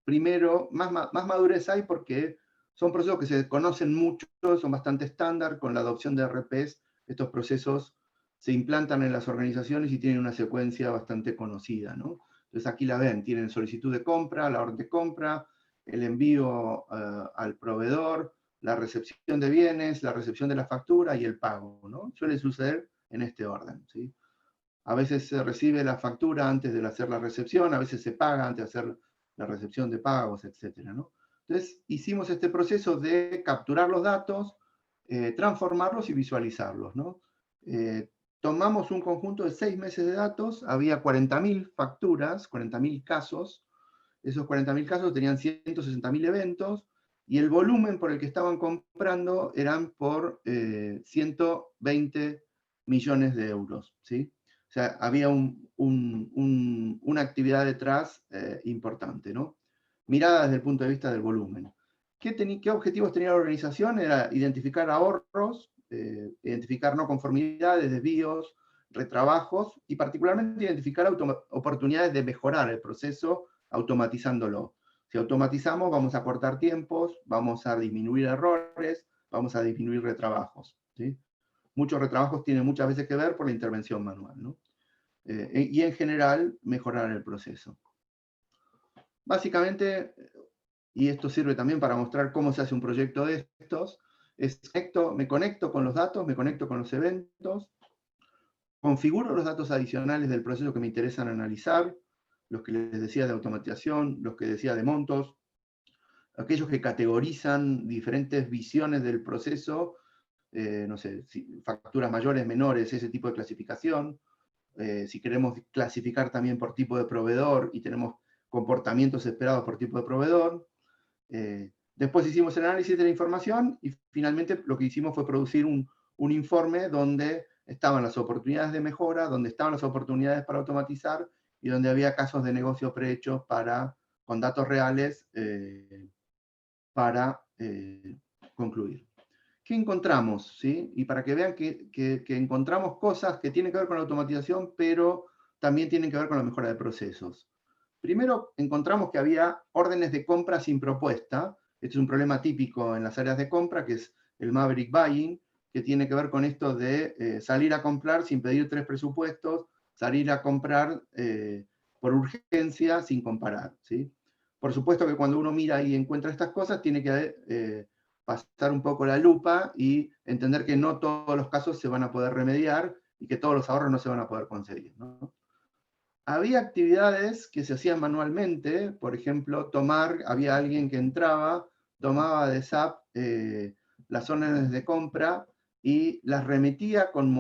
primero, más madurez hay porque son procesos que se conocen mucho, son bastante estándar. Con la adopción de RPs, estos procesos se implantan en las organizaciones y tienen una secuencia bastante conocida, ¿no? Entonces aquí la ven, tienen solicitud de compra, la orden de compra, el envío al proveedor, la recepción de bienes, la recepción de la factura y el pago, ¿no? Suele suceder en este orden, ¿sí? A veces se recibe la factura antes de hacer la recepción, a veces se paga antes de hacer la recepción de pagos, etcétera, ¿no? Entonces, hicimos este proceso de capturar los datos, transformarlos y visualizarlos, ¿no? Tomamos un conjunto de 6 meses de datos, había 40.000 facturas, 40.000 casos. Esos 40.000 casos tenían 160.000 eventos, y el volumen por el que estaban comprando eran por 120 millones de euros, ¿sí? O sea, había una actividad detrás importante, ¿no? Mirada desde el punto de vista del volumen. ¿Qué objetivos tenía la organización? Era identificar ahorros, identificar no conformidades, desvíos, retrabajos, y particularmente identificar oportunidades de mejorar el proceso automatizándolo. Si automatizamos, vamos a cortar tiempos, vamos a disminuir errores, vamos a disminuir retrabajos, ¿sí? Muchos retrabajos tienen muchas veces que ver por la intervención manual, ¿no? Y en general, mejorar el proceso. Básicamente, y esto sirve también para mostrar cómo se hace un proyecto de estos, me conecto con los datos, me conecto con los eventos, configuro los datos adicionales del proceso que me interesan analizar, los que les decía de automatización, los que decía de montos, aquellos que categorizan diferentes visiones del proceso, no sé, facturas mayores, menores, ese tipo de clasificación. Si queremos clasificar también por tipo de proveedor y tenemos comportamientos esperados por tipo de proveedor. Después hicimos el análisis de la información y finalmente lo que hicimos fue producir un informe donde estaban las oportunidades de mejora, donde estaban las oportunidades para automatizar y donde había casos de negocio prehechos con datos reales para concluir. ¿Qué encontramos? ¿Sí? Y para que vean que encontramos cosas que tienen que ver con la automatización, pero también tienen que ver con la mejora de procesos. Primero, encontramos que había órdenes de compra sin propuesta. Este es un problema típico en las áreas de compra, que es el Maverick Buying, que tiene que ver con esto de salir a comprar sin pedir 3 presupuestos, salir a comprar por urgencia sin comparar, ¿sí? Por supuesto que cuando uno mira y encuentra estas cosas, tiene que pasar un poco la lupa y entender que no todos los casos se van a poder remediar y que todos los ahorros no se van a poder conseguir, ¿no? Había actividades que se hacían manualmente, por ejemplo, había alguien que entraba, tomaba de SAP las órdenes de compra y las remitía con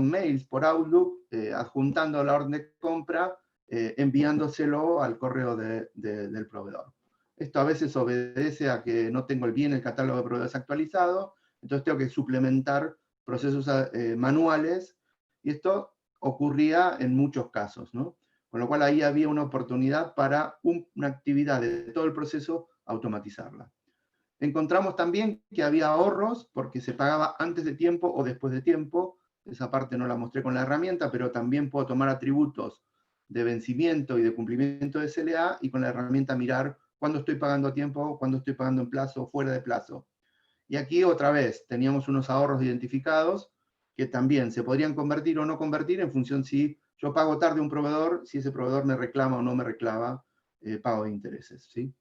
mails por Outlook, adjuntando la orden de compra, enviándoselo al correo del proveedor. Esto a veces obedece a que no tengo bien el catálogo de proveedores actualizado, entonces tengo que suplementar procesos manuales, y esto ocurría en muchos casos, ¿no? Con lo cual ahí había una oportunidad para una actividad de todo el proceso automatizarla. Encontramos también que había ahorros porque se pagaba antes de tiempo o después de tiempo. Esa parte no la mostré con la herramienta, pero también puedo tomar atributos de vencimiento y de cumplimiento de SLA y con la herramienta mirar cuándo estoy pagando a tiempo, cuándo estoy pagando en plazo o fuera de plazo. Y aquí otra vez teníamos unos ahorros identificados que también se podrían convertir o no convertir en función si yo pago tarde a un proveedor, si ese proveedor me reclama o no me reclama pago de intereses, ¿sí?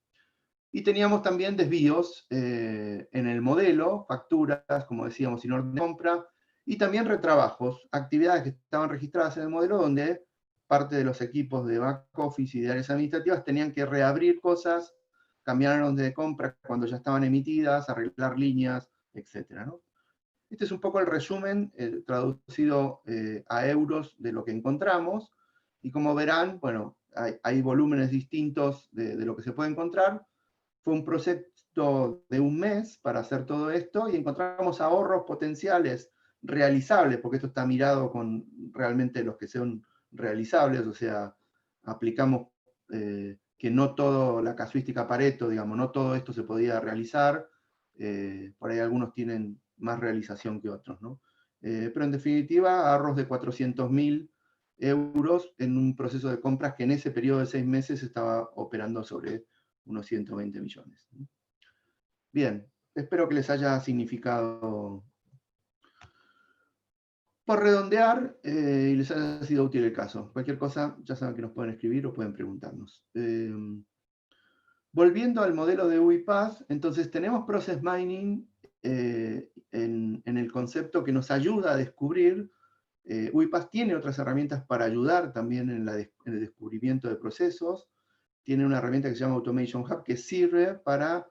Y teníamos también desvíos en el modelo, facturas, como decíamos, sin orden de compra, y también retrabajos, actividades que estaban registradas en el modelo donde parte de los equipos de back office y de áreas administrativas tenían que reabrir cosas, cambiar orden de compra cuando ya estaban emitidas, arreglar líneas, etc., ¿no? Este es un poco el resumen traducido a euros de lo que encontramos, y como verán, bueno, hay volúmenes distintos de lo que se puede encontrar. Fue un proyecto de un mes para hacer todo esto y encontramos ahorros potenciales realizables, porque esto está mirado con realmente los que son realizables, o sea, aplicamos que no toda la casuística Pareto, digamos, no todo esto se podía realizar, por ahí algunos tienen más realización que otros, ¿no? Pero en definitiva, ahorros de 400.000 euros en un proceso de compras que en ese periodo de 6 meses estaba operando sobre unos 120 millones. Bien, espero que les haya significado, por redondear, y les haya sido útil el caso. Cualquier cosa, ya saben que nos pueden escribir o pueden preguntarnos. Volviendo al modelo de UiPath, entonces tenemos Process Mining en el concepto que nos ayuda a descubrir. UiPath tiene otras herramientas para ayudar también en el descubrimiento de procesos. Tiene una herramienta que se llama Automation Hub que sirve para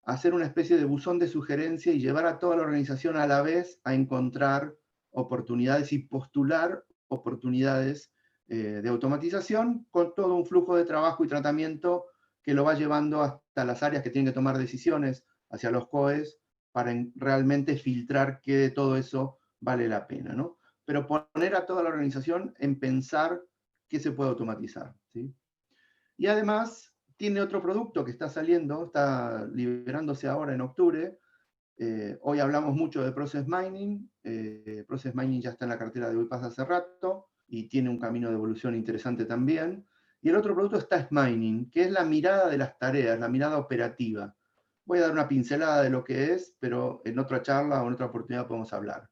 hacer una especie de buzón de sugerencia y llevar a toda la organización a la vez a encontrar oportunidades y postular oportunidades de automatización con todo un flujo de trabajo y tratamiento que lo va llevando hasta las áreas que tienen que tomar decisiones hacia los COEs para realmente filtrar qué de todo eso vale la pena, ¿no? Pero poner a toda la organización en pensar qué se puede automatizar, ¿sí? Y además tiene otro producto que está saliendo, está liberándose ahora en octubre. Hoy hablamos mucho de Process Mining. Process Mining ya está en la cartera de UiPath hace rato y tiene un camino de evolución interesante también. Y el otro producto es Task Mining, que es la mirada de las tareas, la mirada operativa. Voy a dar una pincelada de lo que es, pero en otra charla o en otra oportunidad podemos hablar.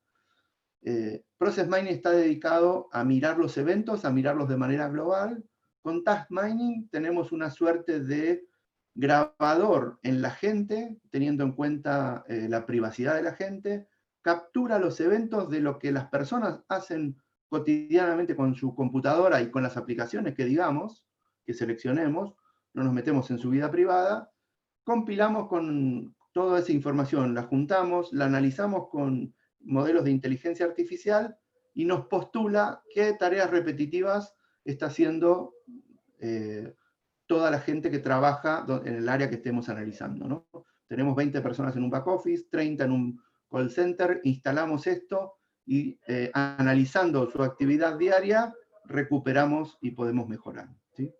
Process Mining está dedicado a mirar los eventos, a mirarlos de manera global. Con Task Mining tenemos una suerte de grabador en la gente, teniendo en cuenta la privacidad de la gente, captura los eventos de lo que las personas hacen cotidianamente con su computadora y con las aplicaciones que digamos, que seleccionemos, no nos metemos en su vida privada, compilamos con toda esa información, la juntamos, la analizamos con modelos de inteligencia artificial y nos postula qué tareas repetitivas está haciendo toda la gente que trabaja en el área que estemos analizando, ¿no? Tenemos 20 personas en un back office, 30 en un call center, instalamos esto y analizando su actividad diaria, recuperamos y podemos mejorar, ¿sí?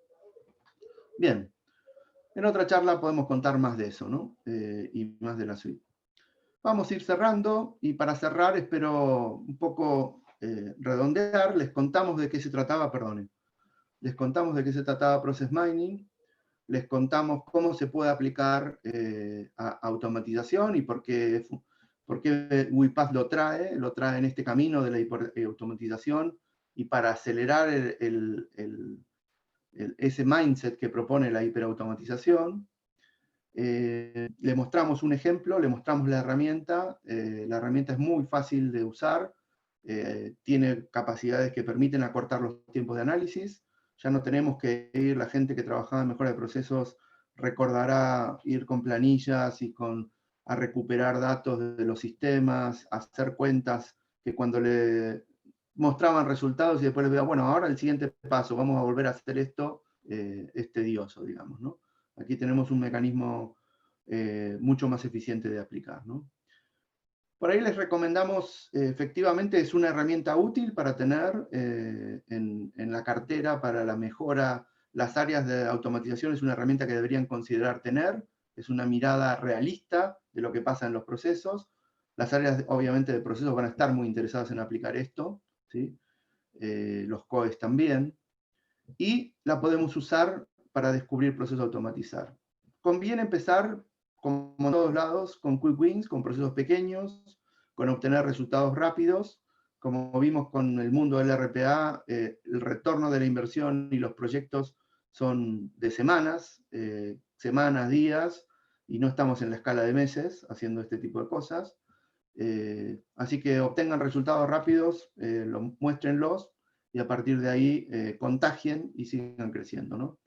Bien, en otra charla podemos contar más de eso, ¿no? Y más de la suite. Vamos a ir cerrando, y para cerrar espero un poco redondear. Les contamos de qué se trataba, perdonen. Les contamos de qué se trataba Process Mining, les contamos cómo se puede aplicar a automatización y por qué UiPath lo trae en este camino de la automatización y para acelerar ese mindset que propone la hiperautomatización. Le mostramos un ejemplo, le mostramos la herramienta es muy fácil de usar, tiene capacidades que permiten acortar los tiempos de análisis, ya no tenemos que ir, la gente que trabajaba en mejora de procesos recordará ir con planillas y con a recuperar datos de los sistemas, a hacer cuentas que cuando le mostraban resultados y después les veía, bueno, ahora el siguiente paso, vamos a volver a hacer esto, es tedioso, digamos, ¿no? Aquí tenemos un mecanismo mucho más eficiente de aplicar, ¿no? Por ahí les recomendamos, efectivamente es una herramienta útil para tener en la cartera para la mejora. Las áreas de automatización es una herramienta que deberían considerar tener, es una mirada realista de lo que pasa en los procesos. Las áreas, obviamente, de procesos van a estar muy interesadas en aplicar esto, ¿sí? Los COEs también, y la podemos usar para descubrir procesos a automatizar. Conviene empezar, como en todos lados, con quick wins, con procesos pequeños, con obtener resultados rápidos. Como vimos con el mundo del RPA, el retorno de la inversión y los proyectos son de semanas, días, y no estamos en la escala de meses haciendo este tipo de cosas. Así que obtengan resultados rápidos, muéstrenlos, y a partir de ahí contagien y sigan creciendo, ¿no?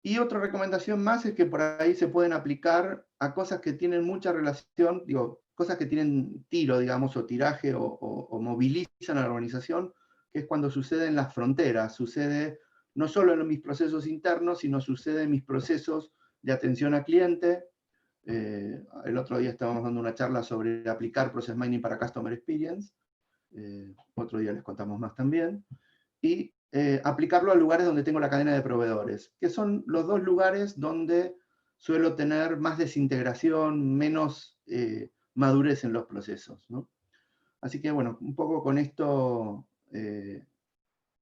Y otra recomendación más es que por ahí se pueden aplicar a cosas que tienen mucha relación, digo, cosas que tienen tiro, digamos, o tiraje, o movilizan a la organización, que es cuando sucede en las fronteras, sucede no solo en mis procesos internos, sino sucede en mis procesos de atención al cliente. El otro día estábamos dando una charla sobre aplicar Process Mining para Customer Experience. Otro día les contamos más también. Y aplicarlo a lugares donde tengo la cadena de proveedores, que son los dos lugares donde suelo tener más desintegración, menos madurez en los procesos, ¿no? Así que bueno, un poco con esto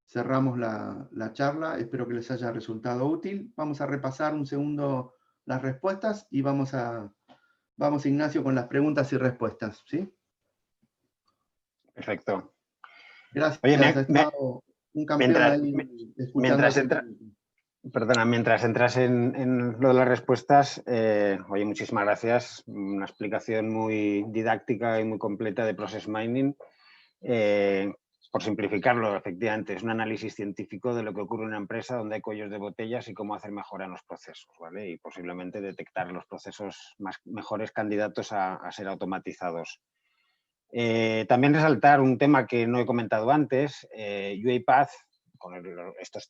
cerramos la charla. Espero que les haya resultado útil. Vamos a repasar un segundo las respuestas y vamos, Ignacio, con las preguntas y respuestas, ¿sí? Perfecto. Gracias, Oye, ha estado un campeón ahí escuchando. Mientras entras en lo de las respuestas, oye, muchísimas gracias. Una explicación muy didáctica y muy completa de Process Mining. Por simplificarlo, efectivamente, es un análisis científico de lo que ocurre en una empresa donde hay cuellos de botellas y cómo hacer mejora en los procesos, ¿vale? Y posiblemente detectar los procesos mejores candidatos a ser automatizados. También resaltar un tema que no he comentado antes, UiPath, con estos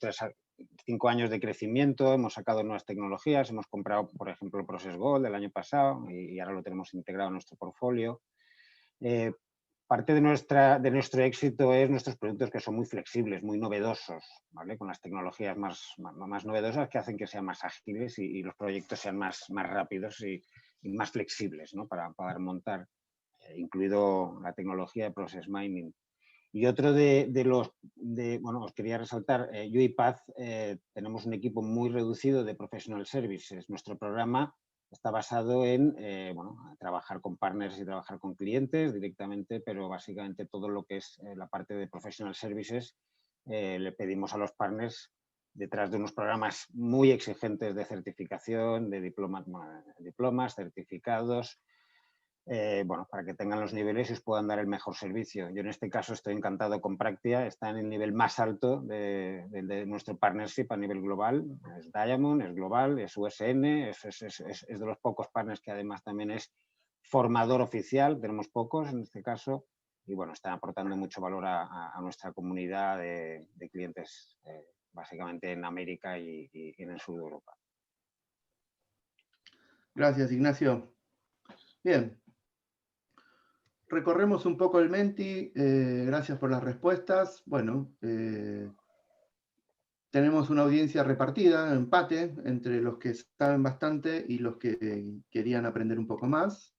5 años de crecimiento, hemos sacado nuevas tecnologías, hemos comprado, por ejemplo, el Process Gold el año pasado y ahora lo tenemos integrado en nuestro portfolio. Parte de nuestro éxito es nuestros productos que son muy flexibles, muy novedosos, ¿vale? Con las tecnologías más novedosas que hacen que sean más ágiles y los proyectos sean más rápidos y más flexibles, ¿no? Para poder montar, incluido la tecnología de Process Mining. Y otro bueno, os quería resaltar, UiPath, tenemos un equipo muy reducido de Professional Services. Nuestro programa está basado en bueno, trabajar con partners y trabajar con clientes directamente, pero básicamente todo lo que es la parte de Professional Services le pedimos a los partners detrás de unos programas muy exigentes de certificación, de diplomas, certificados, bueno, para que tengan los niveles y os puedan dar el mejor servicio. Yo en este caso estoy encantado con Practia, está en el nivel más alto de nuestro partnership a nivel global. Es Diamond, es global, es USN, es de los pocos partners que además también es formador oficial, tenemos pocos en este caso, y bueno, están aportando mucho valor a nuestra comunidad de clientes, básicamente en América y en el sur de Europa. Gracias, Ignacio. Bien. Recorremos un poco el Menti, gracias por las respuestas. Bueno, tenemos una audiencia repartida, empate, entre los que saben bastante y los que querían aprender un poco más.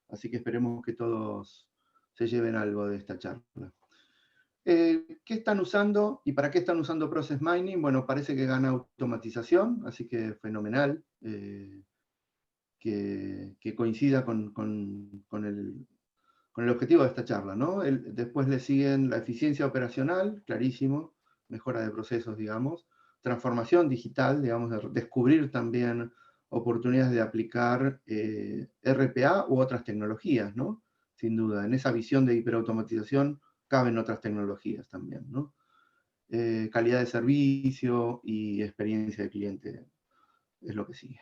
Así que esperemos que todos se lleven algo de esta charla. ¿Qué están usando y para qué están usando Process Mining? Bueno, parece que gana automatización, así que fenomenal que coincida con el objetivo de esta charla, ¿no? Después le siguen la eficiencia operacional, clarísimo, mejora de procesos, digamos, transformación digital, digamos, de descubrir también oportunidades de aplicar RPA u otras tecnologías, ¿no? Sin duda, en esa visión de hiperautomatización caben otras tecnologías también, ¿no? Calidad de servicio y experiencia de cliente es lo que sigue.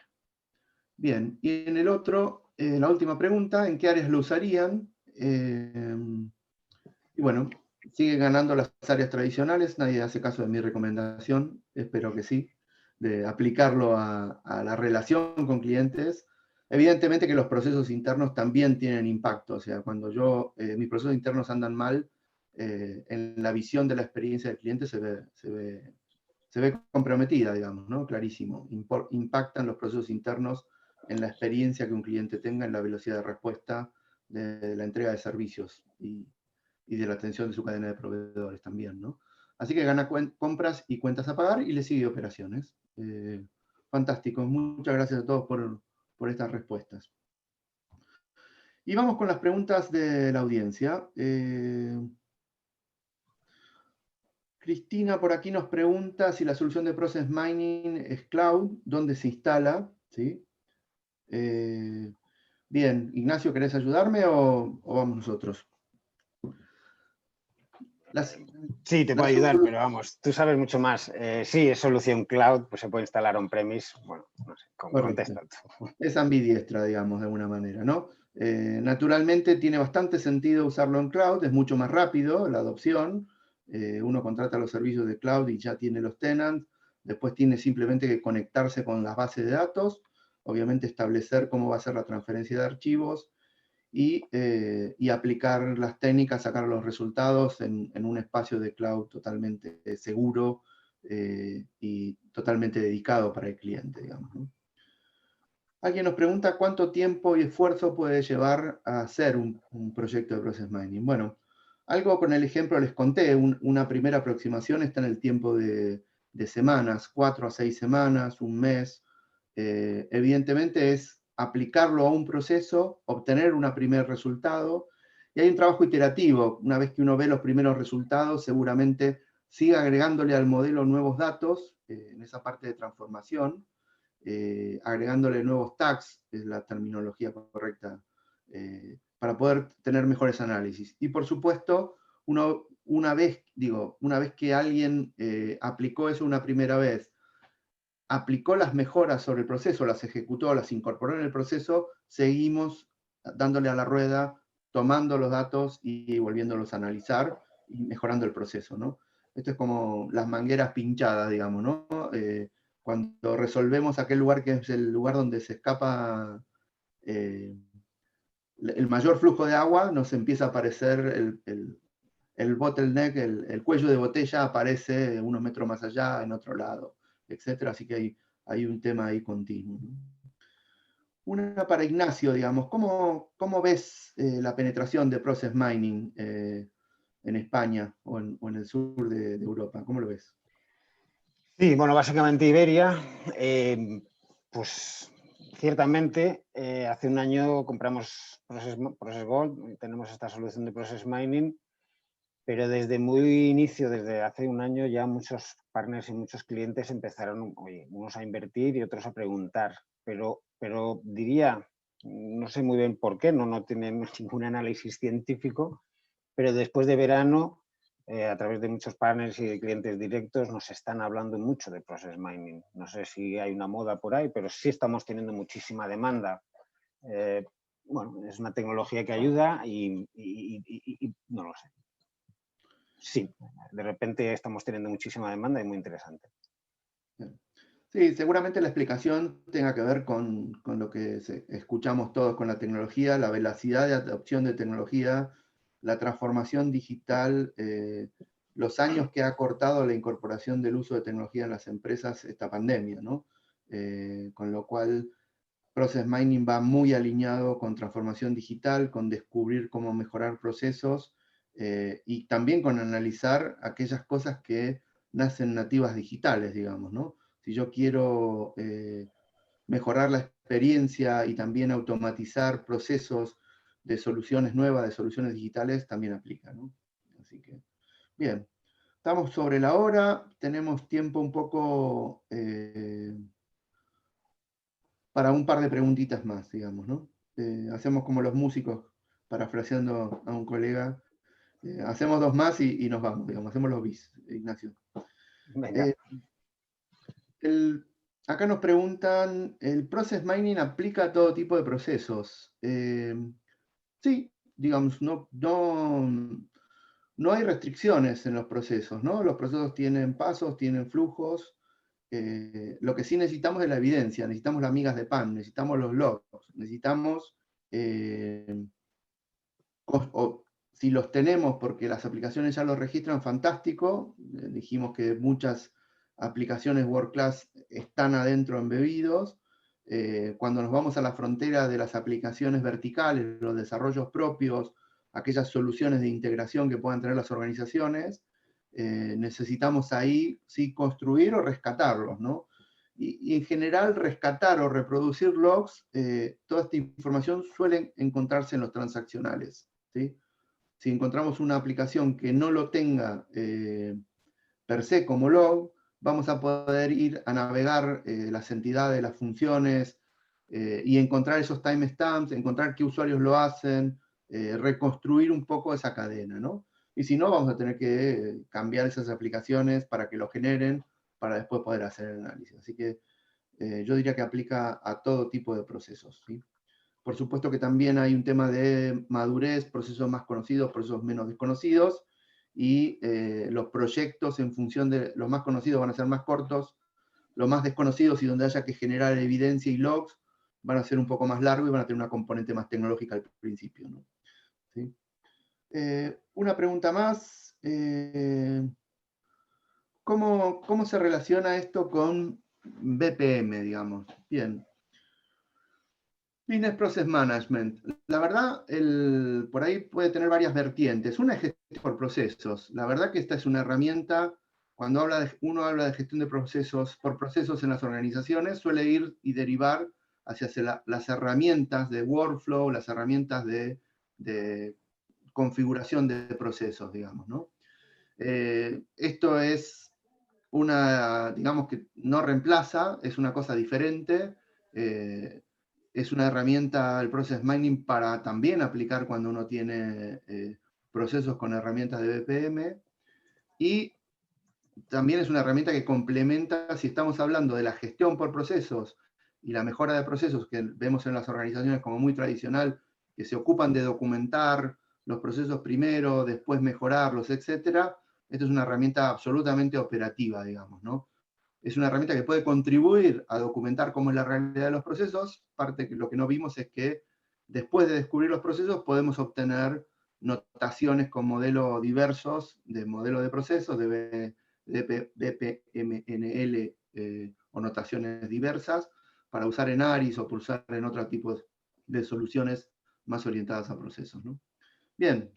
Bien, y en el otro, la última pregunta, ¿en qué áreas lo usarían? Y bueno, siguen ganando las áreas tradicionales, nadie hace caso de mi recomendación, espero que sí, de aplicarlo a la relación con clientes. Evidentemente que los procesos internos también tienen impacto, o sea, cuando mis procesos internos andan mal, en la visión de la experiencia del cliente se ve comprometida, digamos, ¿no? Clarísimo. Impactan los procesos internos en la experiencia que un cliente tenga, en la velocidad de respuesta de la entrega de servicios y de la atención de su cadena de proveedores también, ¿no? Así que gana compras y cuentas a pagar y le sigue operaciones. Fantástico. Muchas gracias a todos por estas respuestas. Y vamos con las preguntas de la audiencia. Cristina por aquí nos pregunta si la solución de Process Mining es cloud, ¿dónde se instala? ¿Sí? Bien, Ignacio, ¿querés ayudarme o vamos nosotros? Sí, te puedo ayudar, pero vamos, tú sabes mucho más. Sí, es solución cloud, pues se puede instalar on-premise. Bueno, no sé, contesta tú. Es ambidiestra, digamos, de alguna manera, ¿no? Naturalmente tiene bastante sentido usarlo en cloud, es mucho más rápido la adopción. Uno contrata los servicios de cloud y ya tiene los tenants. Después tiene simplemente que conectarse con las bases de datos, obviamente establecer cómo va a ser la transferencia de archivos y aplicar las técnicas, sacar los resultados en un espacio de cloud totalmente seguro y totalmente dedicado para el cliente, digamos, ¿no? Alguien nos pregunta cuánto tiempo y esfuerzo puede llevar a hacer un proyecto de Process Mining. Bueno, algo con el ejemplo les conté, una primera aproximación está en el tiempo de semanas, 4 a 6 semanas, un mes. Evidentemente es aplicarlo a un proceso, obtener un primer resultado, y hay un trabajo iterativo. Una vez que uno ve los primeros resultados, seguramente sigue agregándole al modelo nuevos datos en esa parte de transformación, agregándole nuevos tags, es la terminología correcta, para poder tener mejores análisis. Y por supuesto, una vez que alguien aplicó eso una primera vez, aplicó las mejoras sobre el proceso, las ejecutó, las incorporó en el proceso, seguimos dándole a la rueda, tomando los datos y volviéndolos a analizar y mejorando el proceso, ¿no? Esto es como las mangueras pinchadas, digamos, ¿no? Cuando resolvemos aquel lugar que es el lugar donde se escapa el mayor flujo de agua, nos empieza a aparecer el bottleneck, el cuello de botella aparece unos metros más allá, en otro lado, etc. Así que hay un tema ahí continuo, ¿no? Una para Ignacio, digamos, ¿cómo ves la penetración de Process Mining en España o en el sur de Europa? ¿Cómo lo ves? Sí, bueno, básicamente Iberia, pues ciertamente hace un año compramos Process Gold, tenemos esta solución de Process Mining, pero desde muy inicio, desde hace un año, ya muchos partners y muchos clientes empezaron, unos a invertir y otros a preguntar, pero diría, no sé muy bien por qué, no tienen ningún análisis científico, pero después de verano, a través de muchos partners y de clientes directos, nos están hablando mucho de Process Mining. No sé si hay una moda por ahí, pero sí estamos teniendo muchísima demanda. Bueno, es una tecnología que ayuda y no lo sé. Sí, de repente estamos teniendo muchísima demanda y muy interesante. Sí, seguramente la explicación tenga que ver con lo que escuchamos todos con la tecnología, la velocidad de adopción de tecnología, la transformación digital, los años que ha cortado la incorporación del uso de tecnología en las empresas esta pandemia, ¿no? Con lo cual, Process Mining va muy alineado con transformación digital, con descubrir cómo mejorar procesos y también con analizar aquellas cosas que nacen nativas digitales, digamos, ¿no? Si yo quiero mejorar la experiencia y también automatizar procesos de soluciones nuevas, de soluciones digitales, también aplica, ¿no? Así que, bien. Estamos sobre la hora, tenemos tiempo un poco para un par de preguntitas más, digamos, ¿no? Hacemos como los músicos, parafraseando a un colega, hacemos dos más y nos vamos, digamos, hacemos los bis, Ignacio. Venga. Acá nos preguntan, ¿el process mining aplica a todo tipo de procesos? Sí, digamos, no hay restricciones en los procesos, ¿no? Los procesos tienen pasos, tienen flujos. Lo que sí necesitamos es la evidencia, necesitamos las migas de pan, necesitamos los logs, necesitamos, o si los tenemos porque las aplicaciones ya los registran, fantástico. Dijimos que muchas aplicaciones World Class están adentro embebidos. Cuando nos vamos a la frontera de las aplicaciones verticales, los desarrollos propios, aquellas soluciones de integración que puedan tener las organizaciones, necesitamos ahí sí construir o rescatarlos, ¿no? Y en general rescatar o reproducir logs, toda esta información suele encontrarse en los transaccionales, ¿sí? Si encontramos una aplicación que no lo tenga per se como log, vamos a poder ir a navegar las entidades, las funciones, y encontrar esos timestamps, encontrar qué usuarios lo hacen, reconstruir un poco esa cadena, ¿no? Y si no, vamos a tener que cambiar esas aplicaciones para que lo generen, para después poder hacer el análisis. Así que yo diría que aplica a todo tipo de procesos, ¿sí? Por supuesto que también hay un tema de madurez, procesos más conocidos, procesos menos desconocidos, y los proyectos en función de los más conocidos van a ser más cortos, los más desconocidos y donde haya que generar evidencia y logs van a ser un poco más largos y van a tener una componente más tecnológica al principio, ¿no? ¿Sí? Una pregunta más. ¿Cómo se relaciona esto con BPM, digamos? Bien. Business Process Management. La verdad, por ahí puede tener varias vertientes. Una es gestión por procesos. La verdad que esta es una herramienta, cuando uno habla de gestión de procesos por procesos en las organizaciones, suele ir y derivar hacia las herramientas de workflow, las herramientas de configuración de procesos, digamos, ¿no? Esto es digamos que no reemplaza, es una cosa diferente. Es una herramienta, el Process Mining, para también aplicar cuando uno tiene procesos con herramientas de BPM. Y también es una herramienta que complementa, si estamos hablando de la gestión por procesos y la mejora de procesos que vemos en las organizaciones como muy tradicional, que se ocupan de documentar los procesos primero, después mejorarlos, etc. Esta es una herramienta absolutamente operativa, digamos, ¿no? Es una herramienta que puede contribuir a documentar cómo es la realidad de los procesos. Parte que lo que no vimos es que después de descubrir los procesos podemos obtener notaciones con modelos diversos, de modelo de procesos, de BPMNL, o notaciones diversas, para usar en ARIS o pulsar en otro tipo de soluciones más orientadas a procesos, ¿no? Bien,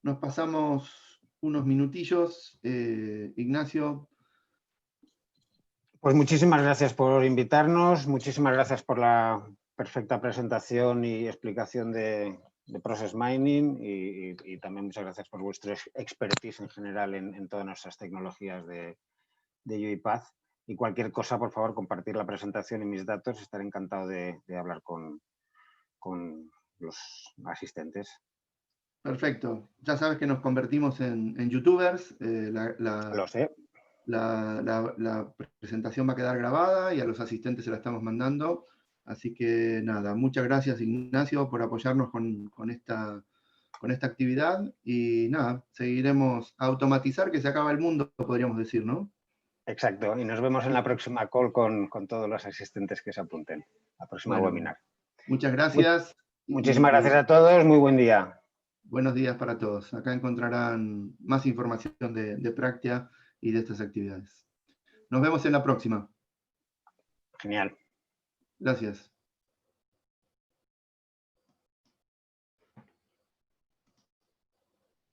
nos pasamos unos minutillos. Ignacio. Pues muchísimas gracias por invitarnos, muchísimas gracias por la perfecta presentación y explicación de Process Mining y también muchas gracias por vuestro expertise en general en todas nuestras tecnologías de UiPath. Y cualquier cosa, por favor, compartir la presentación y mis datos. Estaré encantado de hablar con los asistentes. Perfecto. Ya sabes que nos convertimos en youtubers. Lo sé. La presentación va a quedar grabada y a los asistentes se la estamos mandando. Así que nada, muchas gracias, Ignacio, por apoyarnos con esta actividad. Y nada, seguiremos a automatizar, que se acaba el mundo, podríamos decir, ¿no? Exacto. Y nos vemos en la próxima call con todos los asistentes que se apunten. La próxima webinar. Muchas gracias. Muchísimas gracias a todos. Muy buen día. Buenos días para todos. Acá encontrarán más información de Practia y de estas actividades. Nos vemos en la próxima. Genial. Gracias.